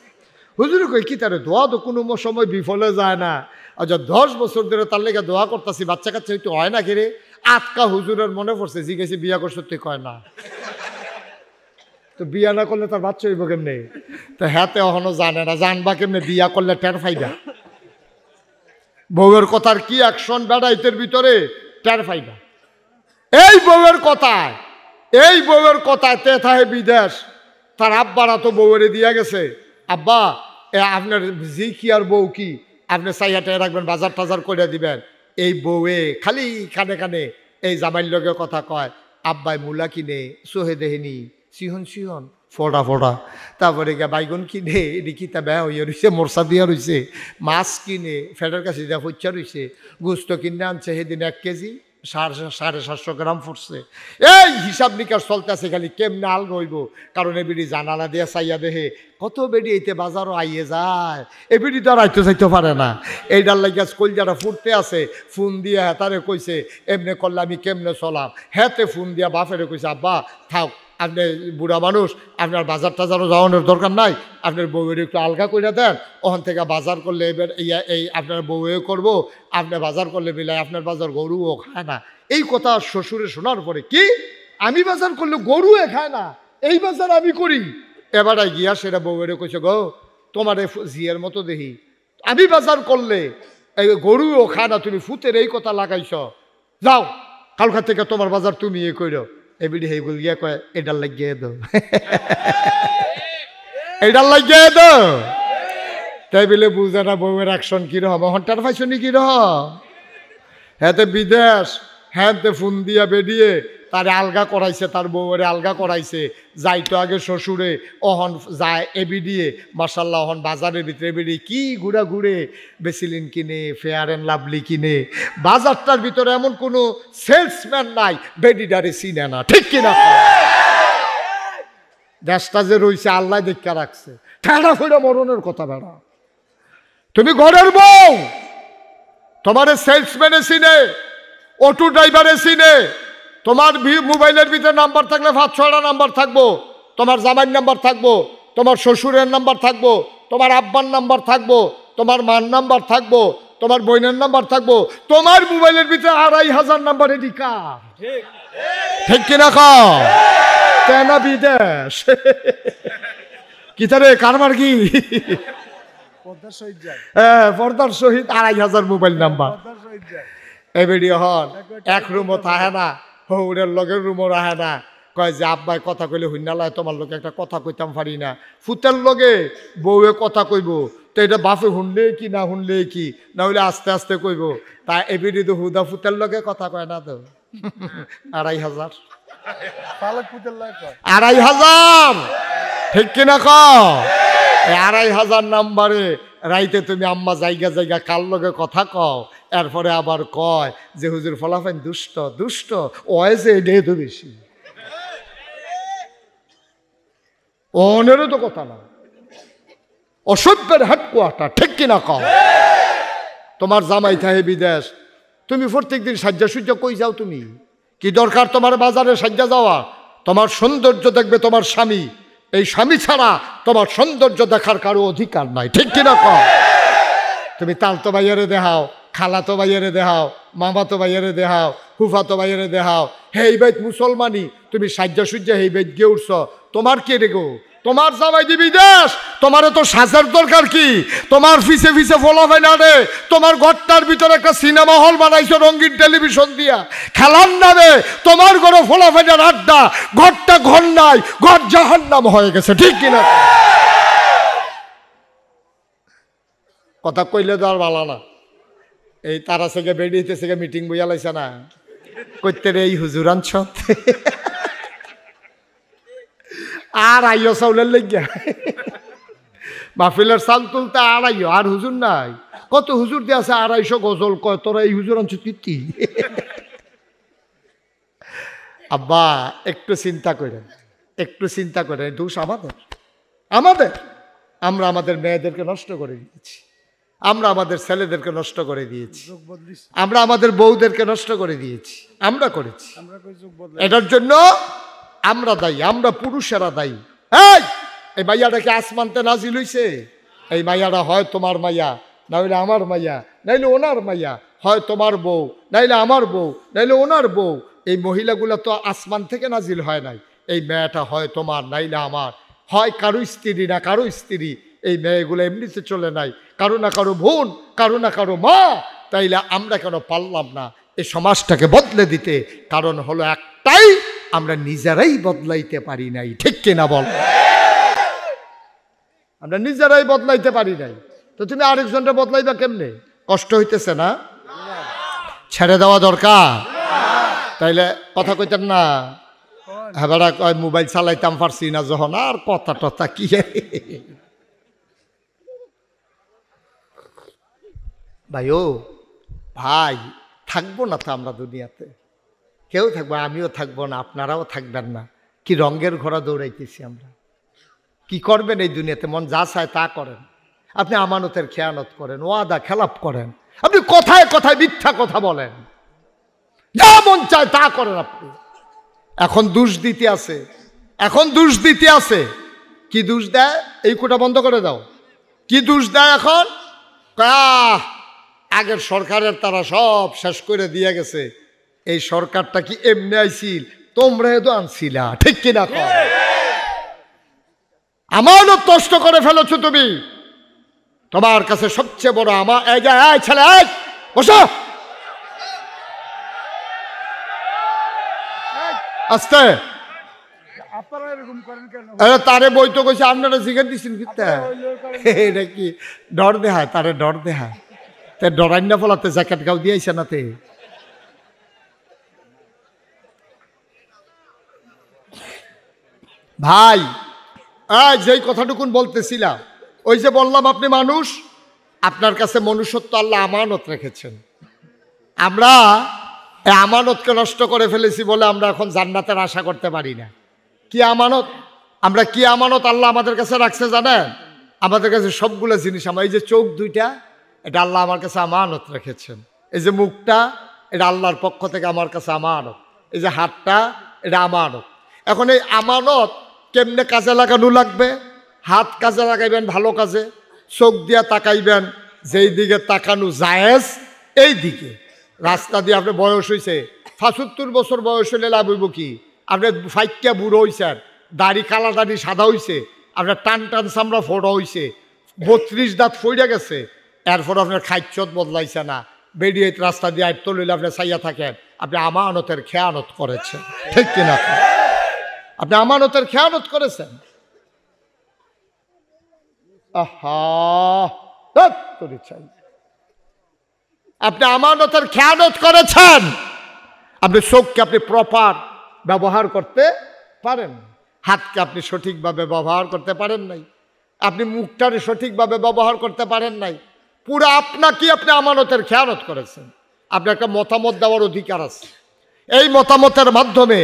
হুজুরে কই কি তারে দোয়া তো কোনো সময় বিফলে যায় না, আচ্ছা 10 বছর ধরে তার লেগে দোয়া করতেছি, বাচ্চা কাচ্চা একটু হয় না কিরে, আটকা হুজুরের মনে পড়ছে, জিজ্ঞেসি বিয়া করছে, তুই কয় না, তো বিয়া না করলে তার বাচ্চা হইব কেমনে, তো হ্যাঁতে এখনো জানে না, জানবা কেমনে, বিয়া করলে টের ফাইবা, বউয়ের কথার কি অ্যাকশন বেড়াইতের ভিতরে টের ফাইবা। এই বউয়ের কথায় তেথায় বিদেশ। তার আব্বারা তো বউয়েরে দিয়া গেছে, আব্বা আপনার জি কি আর বউ কি, আপনি চাইয়াটা রাখবেন, বাজার টাজার করে দিবেন। এই বউয়ে খালি কানে কানে এই জামাইর লগে কথা কয়, আব্বাই মূলা কিনে সোহে দেহিনী সিহন ফোড়া ফোড়া, তারপরে গিয়ে বাইগন কিনে রিকিতা বেয়া হইয়া রয়েছে, মোরসা দিয়া রয়েছে, মাছ কিনে ফেটের কাছে দিয়া ফুচ্চা রয়েছে, গুস্ত কিনে আনছে সেদিন 1 কেজি 750 গ্রাম ফুটছে। এই হিসাব নিকাশ চলতেছে, খালি কেমনে আল রইব, কারণ এবিডি জানালা দিয়া চাইয়া দেহে কত বেডি এইতে বাজারও আইয়ে যায়, এবিডি তো আর আইতে চাইতে পারে না। এইটার লাগিয়া কলজাটা ফুটতে আছে, ফোন দিয়ে হেতারে কইছে এমনি করলে আমি কেমনে চলাম, হেতে ফোন দিয়া বাপেরে কইছে, আব্বা থাক, আপনি বুড়া মানুষ, আপনার বাজার টাজারও যাওয়ানোর দরকার নাই, আপনার বউয়ের একটু আলগা করে দেন, ওখান থেকে বাজার করলে এবার এই আপনার বউয়ে করবো, আপনি বাজার করলে মিলাই আপনার বাজার গরুও খায় না। এই কথা শ্বশুরে শোনার পরে, কি আমি বাজার করলে গরুও খায় না, এই বাজার আমি করি। এবারে গিয়া সেটা বউয়েরে কইছে, গো তোমার জিয়ের মতো দেখি, আমি বাজার করলে এই গরুও খায় না, তুমি ফুতের এই কথা লাগাইছ, যাও কালকা থেকে তোমার বাজার তুমি এ করো। এবিডি হেগুল গিয়া কয়, এটার লাগিয়ে দো, এটার লাগিয়ে দো। তাই বলে বুঝে না বউয়ের অ্যাকশন কিরকম, হন্টার ফাইসনি কিরকম, হ্যাঁ বিদেশ, হ্যাঁ ফোন দিয়া বেরিয়ে তারে আলগা করাইছে, তার বউয়ের আলগা করাইছে, যাইতো আগে শ্বশুরে, অহন যায় এবিডিয়ে, মার্শাল্লাহ অহন বাজারের ভিতরে এবিডি কি ঘুরা ঘুরে বেসিলিন কিনে, ফেয়ার অ্যান্ড লাভলি কিনে, বাজারটার ভিতরে এমন কোনো সেলসম্যান নাই বেডিডারে চিনে না, ঠিক কিনা? দেশটা যে রয়েছে আল্লাহ দেখা রাখছে, ঠেড়া ফেড়া মরণের কথা বেড়া। তুমি ঘরের বউ, তোমার সেলসম্যানে চিনে, অটো ড্রাইভারে চিনে, তোমার মোবাইলের ভিতরে নাম্বার থাকলে 5-6টা নাম্বার থাকবো, তোমার জামাইয়ের নাম্বার থাকবো, তোমার শ্বশুরের নাম্বার থাকবো, তোমার আব্বার নাম্বার থাকবো, তোমার মার নাম্বার থাকবো, তোমার বোনের নাম্বার থাকবো, তোমার মোবাইলের ভিতরে 2500 নাম্বার এটি কার, ঠিক কিনা? কেনা বিদেশ কি তারে কারবার কি, হ্যাঁ পর্দার সহিত 2500 মোবাইল নাম্বার। এবেডি হন এক রুমও থাকে না, হৌরের লগের রুমও রাহে না, কয় যে আব্বাই কথা কইলে হুইনালায়, তোমার লোকে একটা কথা কইতাম পারি না, ফুতের লগে বউয়ে কথা কইব, তো এটা বাপে শুনলে কি না শুনলে কি, না হইলে আস্তে আস্তে কইব। তা এবেডি তো হুদা ফুতের লগে কথা কয় না তো 2500, 2500, ঠিক কিনা? 2500 নাম্বারে রাইতে তুমি আম্মা জায়গা জায়গা কার লগে কথা কও, এরপরে আবার কয় যে হুজুর ফলাফেন দুষ্ট দুষ্ট, ওয় যে এটাই তো বেশি, অনেরও তো কথা না, অসভ্যের হেডকোয়ার্টার, ঠিক কিনা? তোমার জামাই থাকে বিদেশ, তুমি প্রত্যেকদিন সাজ্জা সুজ্জা কই যাও? তুমি কি দরকার তোমার বাজারে সাজ্জা যাওয়া? তোমার সৌন্দর্য দেখবে তোমার স্বামী, এই স্বামী ছাড়া তোমার সৌন্দর্য দেখার কারো অধিকার নাই, ঠিক কিনা? তুমি তালতো ভাইয়ারে দেখাও, খালাতো ভাইয়ারে দেখাও, মামাতো ভাইয়ারে দেখাও, ফুফাতো ভাইয়ারে দেখাও, হেই বাইত মুসলমানি, তুমি সাজ্জা সুজ্জা হেই বাইত গিয়ে উঠছ, তোমার কে রে গো? তোমার জামাই দিবি দেশ, তোমার তো সাজার দরকার কি? তোমার ফিসে ফিসে ফলা হয় না রে, তোমার ঘরটার ভিতরে একটা সিনেমা হল বানাইছো রঙিন টেলিভিশন দিয়া, খেলার নামে তোমার ঘরে ফলা ফাইনার আড্ডা, ঘরটা ঘর নাই, ঘর জাহান্নাম হয়ে গেছে, ঠিক কিনা? কথা কইলে তো আর ভালো না। এই তারা থেকে বেরিয়েতে থেকে মিটিং বইয়া লাইছে না, করতে রে এই হুজুর আনছ আর আইও চাউলের লেগিয়া মাহফিলের চাল তুলতে আর আইও, আর হুজুর নাই, কত হুজুর দিয়ে আছে 250 গজল, কয় তোরা এই হুজুর আনছ কীর্তি। আব্বা একটু চিন্তা করেন, একটু চিন্তা করেন, দোষ আমাদের আমরা আমাদের মেয়েদেরকে নষ্ট করে দিয়েছি, আমরা আমাদের ছেলেদেরকে নষ্ট করে দিয়েছি, আমরা আমাদের বউদেরকে নষ্ট করে দিয়েছি, আমরা করেছি। এটার জন্য আমরা দায়ী, আমরা পুরুষেরা দায়ী। এই মাইয়াটা কি আসমানতে নাজিল হইছে? এই মাইয়াটা হয় তোমার মাইয়া, নাইলে আমার মাইয়া, নাইলে ওনার মাইয়া, হয় তোমার বউ নাইলে আমার বউ, নাইলে ওনার বউ। এই মহিলাগুলো তো আসমান থেকে নাজিল হয় নাই। এই মেয়েটা হয় তোমার নাইলে আমার, হয় কারো স্ত্রী না কারো স্ত্রী। এই মেয়েগুলো এমনিতে চলে নাই, কারো না কারো বোন, কারো না কারো মা। তাইলে আমরা কেন পারলাম না? এই সমাজটাকে বদলে দিতে। কারণ হলো একটাই, আমরা নিজেরাই বদলাইতে পারি নাই। ঠিক কিনা বল? আমরা নিজেরাই বদলাইতে পারি নাই, তো তুমি আরেকজনটা বদলাইবা কেমনে? কষ্ট হইতেছে না? ছেড়ে দেওয়া দরকার। তাইলে কথা কইতেন না, হ্যাঁ কয় মোবাইল চালাইতাম পারছি না যখন, আর কথা টথা কি। ভাই ও ভাই, থাকবো না তো আমরা দুনিয়াতে, কেউ থাকবো, আমিও থাকবো না, আপনারাও থাকবেন না। কি রঙের ঘোড়া দৌড়াইতেছি আমরা। কি করবেন এই দুনিয়াতে? মন যা চায় তা করেন। আপনি আমানতের খেয়ানত করেন, ওয়াদা খেলাপ করেন, আপনি কথায় কথায় মিথ্যা কথা বলেন, যা মন চায় তা করেন আপনি। এখন দোষ দিতে আছে, এখন দোষ দিতে আছে। কি দোষ দেয়? এই কোটা বন্ধ করে দাও। কি দোষ দেয় এখন? আগের সরকারের তারা সব শেষ করে দিয়ে গেছে, এই সরকারটা কি এমনি আইছিল? তোমরা তো আনছিলা। ঠিক কিনা? আমানত নষ্ট করে ফেলেছো তুমি। তোমার কাছে সবচেয়ে বড় আমার এই যে, এই ছেলে বসো, আস্তে। তারে বই তো কইছে, আপনারা জিজ্ঞেস দিচ্ছেন এটা কি ডর দেহায়? তারে ডর দেহায়, তে ডরাই না ফলাতে জ্যাকেট গাও দিয়েছে না তে। ভাই যেই কথাটুকুন বলতেছিলাম, ওই যে বললাম আপনি মানুষ, আপনার কাছে মনুষ্যত্ব আল্লাহ আমানত রেখেছেন। আমরা এই আমানতকে নষ্ট করে ফেলেছি বলে আমরা এখন জান্নাতের আশা করতে পারি না। কি আমানত? আমরা কি আমানত আল্লাহ আমাদের কাছে রাখছে জানেন? আমাদের কাছে সবগুলো জিনিস। আমার এই যে চোখ দুইটা, এটা আল্লাহ আমার কাছে আমানত রেখেছেন। এই যে মুখটা, এটা আল্লাহর পক্ষ থেকে আমার কাছে আমানত। এই যে হাতটা, এটা আমানত। এখন এই আমানত কেমনে কাজে লাগানো লাগবে? হাত কাজে লাগাইবেন ভালো কাজে, চোখ দিয়া তাকাইবেন যেই দিকে তাকানো জায়েজ এই দিকে। রাস্তা দিয়ে আপনার বয়স হয়েছে ৭৫ বছর বয়স হলে লাভ হইব কি? আপনার ফাইটটা বুড়ো হয়েছেন, দাড়ি কালা দাড়ি সাদা হয়েছে, আপনার টান টান চামড়া ফোড়া হয়েছে, ৩২ দাঁত ফইরা গেছে, এরপর আপনার খাইচ্ছত বদলাইছে না, বেরিয়ে রাস্তা দিয়ে আয়ত্ত লইলে আপনি চাইয়া থাকেন, আপনি আমানতের খেয়ানত করেছেন। ঠিক কিনা? আপনি আমানতের খেয়ানত করেছেন। আপনি আমানতের খেয়ানত করেছেন। আপনি চোখকে আপনি প্রপার ব্যবহার করতে পারেন, হাতকে আপনি সঠিকভাবে ব্যবহার করতে পারেন নাই, আপনি মুখটারে সঠিকভাবে ব্যবহার করতে পারেন নাই। পুরো আপনাকে আপনি আমানতের খেয়ানত করেছেন। আপনার একটা মতামত দেওয়ার অধিকার আছে। এই মতামতের মাধ্যমে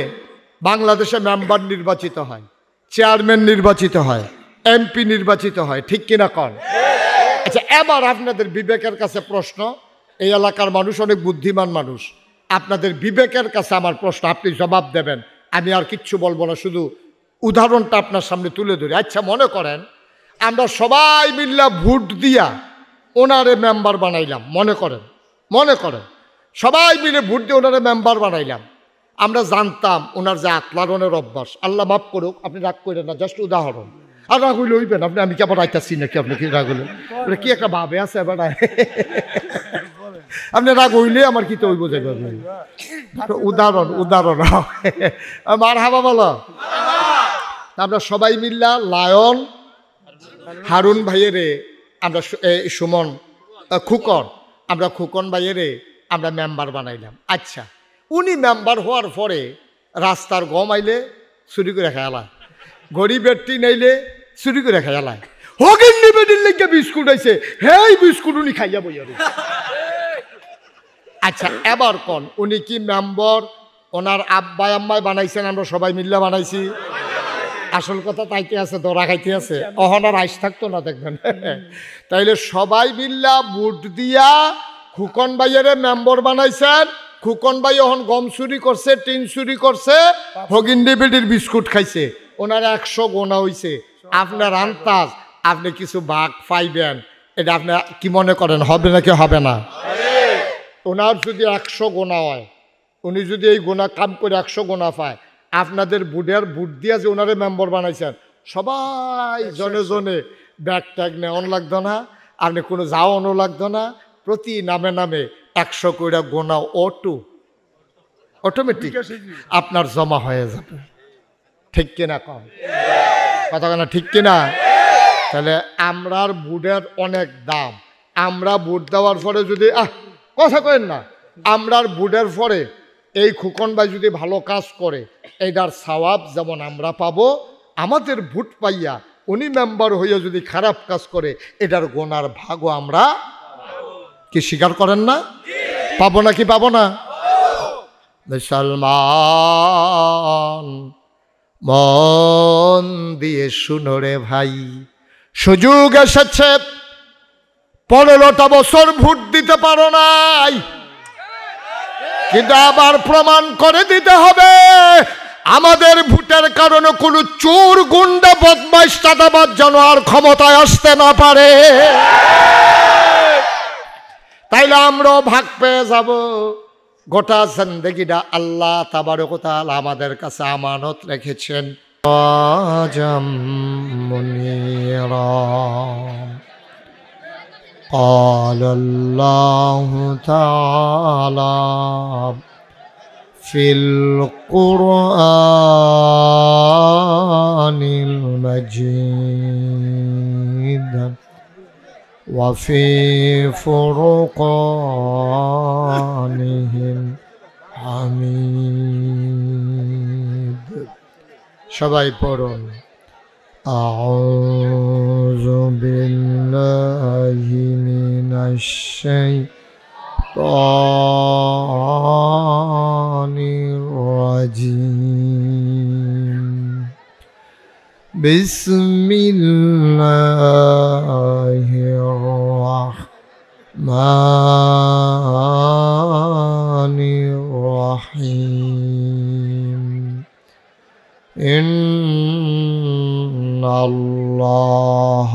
বাংলাদেশে মেম্বার নির্বাচিত হয়, চেয়ারম্যান নির্বাচিত হয়, এমপি নির্বাচিত হয়। ঠিক কিনা কন? আচ্ছা, এবার আপনাদের বিবেকের কাছে প্রশ্ন, এই এলাকার মানুষ অনেক বুদ্ধিমান মানুষ, আপনাদের বিবেকের কাছে আমার প্রশ্ন, আপনি জবাব দেবেন, আমি আর কিচ্ছু বলবো না, শুধু উদাহরণটা আপনার সামনে তুলে ধরি। আচ্ছা, মনে করেন আমরা সবাই মিল্লা ভোট দিয়া ওনারে মেম্বার বানাইলাম। মনে করেন সবাই মিলে ভোট দিয়ে ওনারে মেম্বার বানাইলাম। আমরা জানতাম ওনার যে আতলারণের অভ্যাস, আল্লাহ মাফ করুক, আপনি রাগ করেন না, জাস্ট উদাহরণ। আর রাগ হইলে হইবেন আপনি, আমি কি আবার রাইতাছি নাকি? আপনি কি রাগ হইলেন? কি একটা ভাবে আছে এবার, আপনি রাগ হইলে আমার কি তো হইব যাইব। উদাহরণ মার হাবা বলো। আমরা সবাই মিল্লা লায়ন হারুন ভাইয়েরে, আমরা সুমন খুকন, আমরা খুকন ভাইয়েরে আমরা মেম্বার বানাইলাম। আচ্ছা, উনি মেম্বার হওয়ার পরে রাস্তার গম আইলে চুরি করে খেয়ালায়, গরিবের টিন আইলে চুরি করে খেয়ালায়, হগিন নিবেদির লেগে বিস্কুট আইছে, হেই বিস্কুট উনি খাইয়া বইয়া। আচ্ছা, এবার কোন উনি কি মেম্বার ওনার আব্বাই আম্মাই বানাইছেন? আমরা সবাই মিল্লা বানাইছি। আসল কথা তাইতে আছে, দরা খাইতে আছে, অহনার আইস থাকতো না দেখবেন। তাইলে সবাই মিল্লা ভোট দিয়া খুকন ভাইয়েরে মেম্বার বানাইছেন। খুকন ভাই এখন গম চুরি করছে, টিন চুরি করছে, হগিন্ডি বেডির বিস্কুট খাইছে, ওনার 100 গোনা হইছে। আপনার আন্তাজ আপনি কিছু ভাগ পাইবেন, এটা আপনি কি মনে করেন হবে নাকি হবে না? ওনার যদি 100 গোনা হয়, উনি যদি এই গোনা কাম করে 100 গোনা পায়, আপনাদের ভোট দিয়া যে ওনারে মেম্বার বানাইছেন, সবাই জনে জনে ব্যাগ ট্যাগ নেওয়ানো লাগতো না, আপনি কোনো যাওয়ানো লাগতো না, প্রতি নামে নামে 100 কইরা গোনা অটোমেটিক আপনার জমা হয়ে যাবে। ঠিক কিনা কম কথা না? ঠিক কিনা? তাহলে আমরার বুটের অনেক দাম। আমরা বুট দেওয়ার পরে যদি কথা কইেন না, আমরার বুটের পরে এই খুকন ভাই যদি ভালো কাজ করে এইটার সওয়াব যেমন আমরা পাবো, আমাদের ভোট পাইয়া উনি মেম্বার হইয়া যদি খারাপ কাজ করে এটার গোনার ভাগও আমরা কি স্বীকার করেন না? পাবো না কি পাবো না? মুসলমান মন দিয়ে শুনো রে ভাই, সুযোগ এসেছে, 15টা বছর ভোট দিতে পারো নাই, কিন্তু আবার প্রমাণ করে দিতে হবে আমাদের ভোটের কারণে কোনো চোর গুন্ডা বদমাইশ চাঁদাবাজ যেন আর ক্ষমতায় আসতে না পারে। তাইলে আমরাও ভাগ পেয়ে যাব। গোটা জিন্দেগিটা আল্লাহ তাবারক ওয়া তাআলা আমাদের কাছে আমানত রেখেছেন। قال الله تعالى في القرآن المجيد وفي فرقانه الحميد। সবাই পড়ুন أعوذ بالله من الشيطان الرجيم بسم الله الرحمن الرحيم إن الله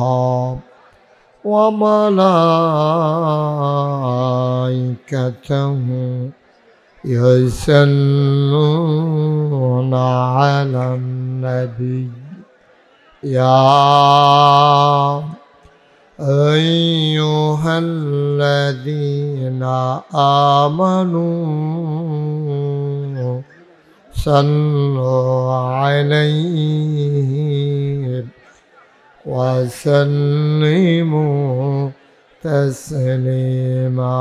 وملائكته يصلون على النبي يا أيها الذين آمنوا صلوا عليه وسلموا تسليما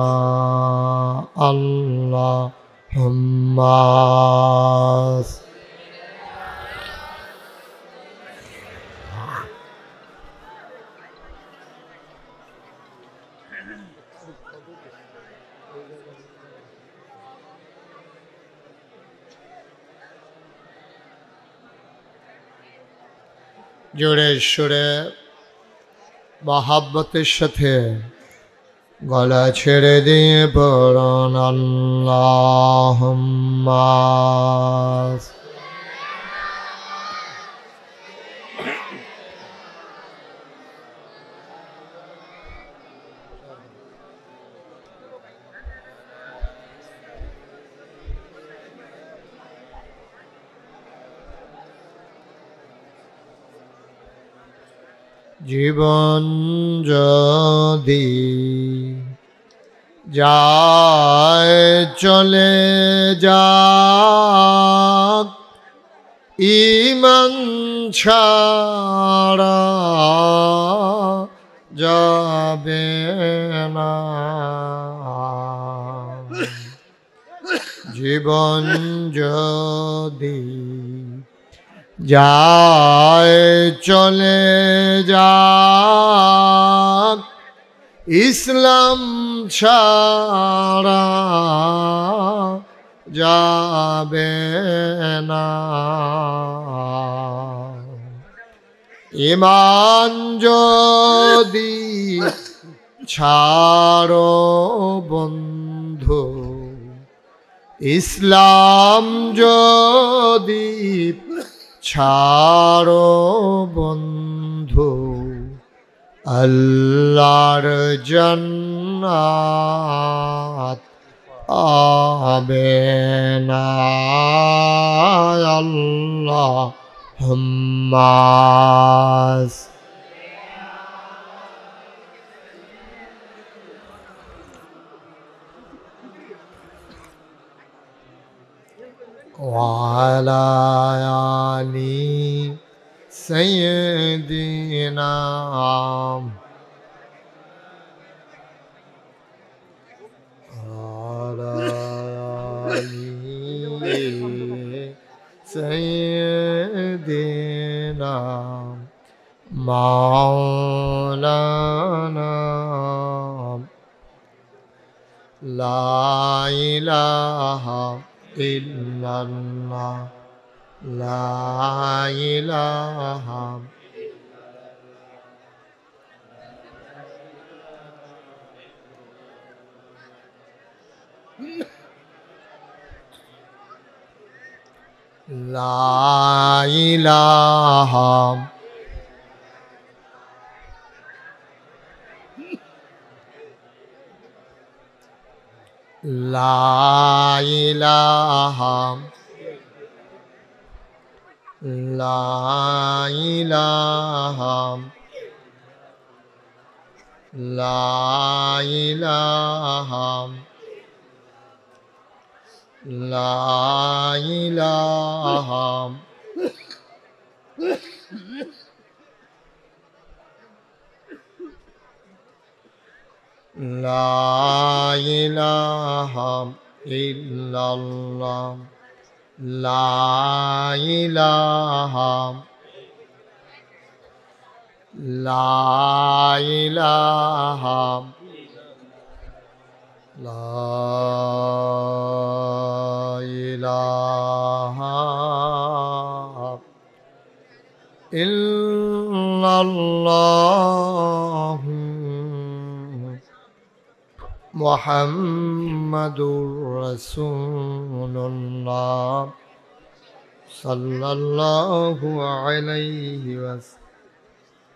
اللهم জোরে সুরে মহাব্বতের সাথে গলা ছেড়ে দিয়ে পড়ুন আল্লাহুম্মা জীবন যদি যায় চলে যাক ঈমান ছাড়া যাবে না, জীবন যদি যায় চলে যাক ইসলাম ছাড়া যাবে না, ঈমান যদি ছাড়ো বন্ধু, ইসলাম যদি ছাড়ো বন্ধু, আল্লাহর জান্নাত পাবে না। আল্লাহুম্মা وعلى آل سيدنا وعلى آل سيدنا مولانا لا إله إلا الله لا إله لا إله لا إله لا إله لا إله لا إله لا إله إلا الله لا إله لا إله لا إله إلا الله محمد رسول الله صلى الله عليه وسلم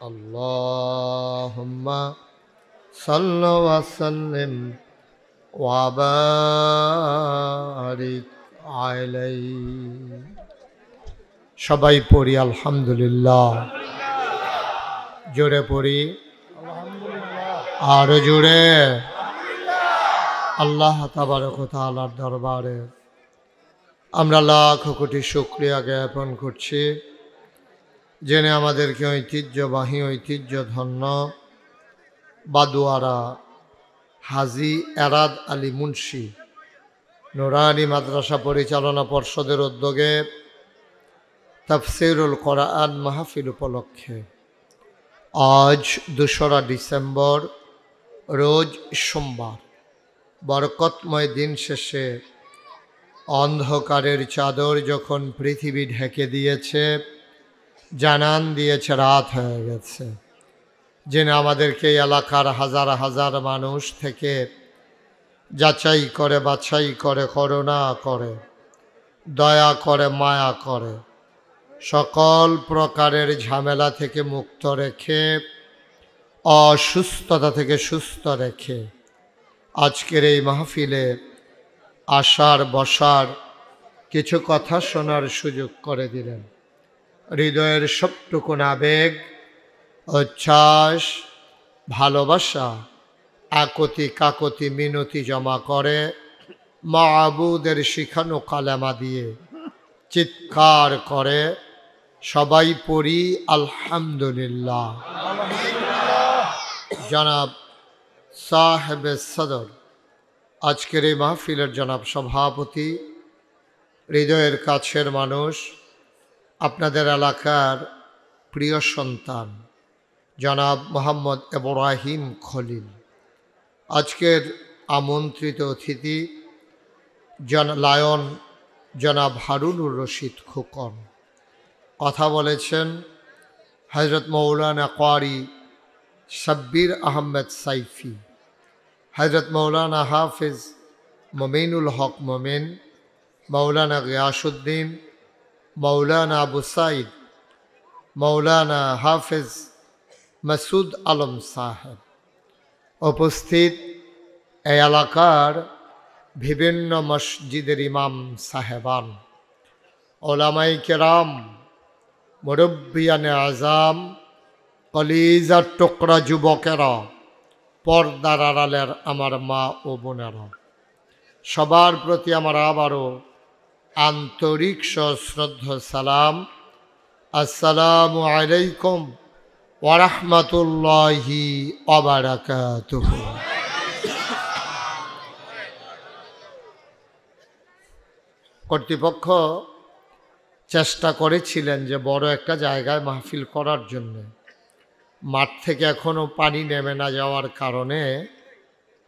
اللهم صل وسلم وبارك عليه সবাই পড়ি আলহামদুলিল্লাহ জোরে পড়ি আরো জোরে আল্লাহ তাবারক ওয়া তাআলার দরবারে আমরা লাখ কোটি শুকরিয়া জ্ঞাপন করছি যিনি আমাদেরকে ঐতিহ্যবাহী ঐতিহ্যধন্য বাদুয়ারা হাজী এরাদ আলী মুন্সি নুরানি মাদ্রাসা পরিচালনা পর্ষদের উদ্যোগে তাফসীরুল কোরআন মাহফিল উপলক্ষে আজ ২রা ডিসেম্বর রোজ সোমবার বরকতময় দিন শেষে অন্ধকারের চাদর যখন পৃথিবী ঢেকে দিয়েছে জানান দিয়েছে রাত হয়ে গেছে যিনি আমাদেরকে এলাকার হাজার হাজার মানুষ থেকে যাচাই করে বাছাই করে করুণা করে দয়া করে মায়া করে সকল প্রকারের ঝামেলা থেকে মুক্ত রেখে অসুস্থতা থেকে সুস্থ রেখে আজকের এই মাহফিলে আসার বসার কিছু কথা শোনার সুযোগ করে দিলেন হৃদয়ের সবটুকুন আবেগ উচ্ছ্বাস ভালোবাসা আকতি কাকতি মিনতি জমা করে মাবুদের শিখানো কালেমা দিয়ে চিৎকার করে সবাই পড়ি আলহামদুলিল্লাহ জনাব সাহেবে সদর আজকের এই মাহফিলের জনাব সভাপতি হৃদয়ের কাছের মানুষ আপনাদের এলাকার প্রিয় সন্তান জনাব মোহাম্মদ ইব্রাহিম খলিল আজকের আমন্ত্রিত অতিথি লায়ন জনাব হারুনুর রশিদ খোকন কথা বলেছেন হযরত মৌলানা কারি শাব্বির আহমেদ সাইফি হযরত মৌলানা হাফিজ মমিনুল হক মোমেন মৌলানা গিয়াসউদ্দিন মৌলানা আবু সাইদ মৌলানা হাফিজ মাসুদ আলম সাহেব উপস্থিত এই এলাকার বিভিন্ন মসজিদের ইমাম সাহেবান ওলামাই কেরাম মুরব্বিয়ানে আজাম কলিজার টুকরা যুবকেরা পর্দার আড়ালের আমার মা ও বোনেরা সবার প্রতি আমার আবারও আন্তরিক সশ্রদ্ধ সালাম। আসসালামু আলাইকুম ওয়া রাহমাতুল্লাহি ওয়া বারাকাতুহু। কর্তৃপক্ষ চেষ্টা করেছিলেন যে বড় একটা জায়গায় মাহফিল করার জন্য। মাঠ থেকে এখনও পানি নেমে না যাওয়ার কারণে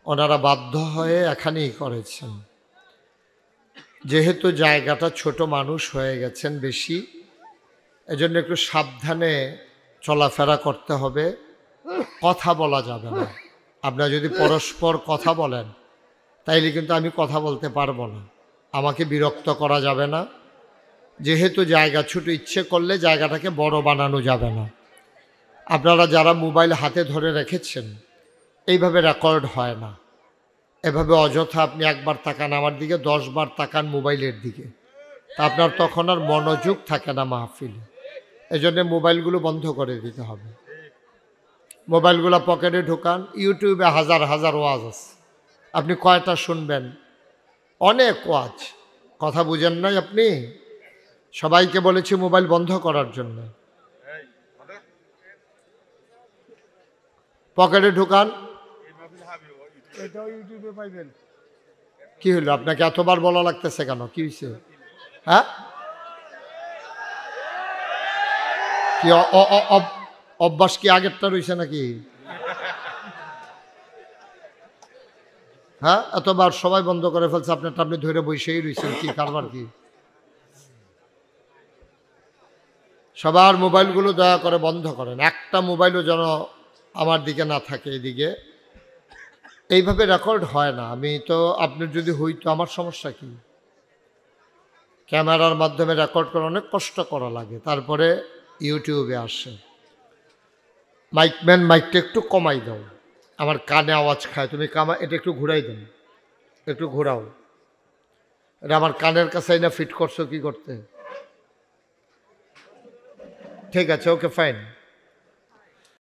ওনারা বাধ্য হয়ে এখানেই করেছেন। যেহেতু জায়গাটা ছোট, মানুষ হয়ে গেছেন বেশি, এজন্য একটু সাবধানে চলাফেরা করতে হবে। কথা বলা যাবে না। আপনারা যদি পরস্পর কথা বলেন তাইলে কিন্তু আমি কথা বলতে পারবো না, আমাকে বিরক্ত করা যাবে না। যেহেতু জায়গা ছোট, ইচ্ছে করলে জায়গাটাকে বড় বানানো যাবে না। আপনারা যারা মোবাইল হাতে ধরে রেখেছেন, এইভাবে রেকর্ড হয় না। এভাবে অযথা আপনি একবার তাকান আমার দিকে, 10 বার তাকান মোবাইলের দিকে, তা আপনার তখন আর মনোযোগ থাকে না মাহফিলে। এই জন্যে মোবাইলগুলো বন্ধ করে দিতে হবে। মোবাইলগুলো পকেটে ঢোকান। ইউটিউবে হাজার হাজার ওয়াজ আছে, আপনি কয়টা শুনবেন? অনেক ওয়াজ। কথা বুঝেন নাই আপনি? সবাইকে বলেছি মোবাইল বন্ধ করার জন্য। পকেটে ঢোকান। কি হলো আপনাকে এতবার বলা লাগতেছে কেন? কি হয়েছে? হ্যাঁ, কি অভ্যাস কি আগেরটা রয়েছে নাকি? হ্যাঁ, এতবার সবাই বন্ধ করে ফেলছে, আপনারটা আপনি ধরে বসেই রয়েছেন। কি কারবার কি? সবার মোবাইলগুলো দয়া করে বন্ধ করেন। একটা মোবাইলও যেন আমার দিকে না থাকে, এদিকে। এইভাবে রেকর্ড হয় না। আমি তো, আপনার যদি হইতো আমার সমস্যা কি? ক্যামেরার মাধ্যমে রেকর্ড করা অনেক কষ্ট করা লাগে, তারপরে ইউটিউবে আসে। মাইকম্যান, মাইকটা একটু কমাই দাও, আমার কানে আওয়াজ খায়। তুমি এটা একটু ঘুরাই দেন, একটু ঘোরাও। এটা আমার কানের কাছে না ফিট করছো কি করতে? ঠিক আছে, ওকে, ফাইন।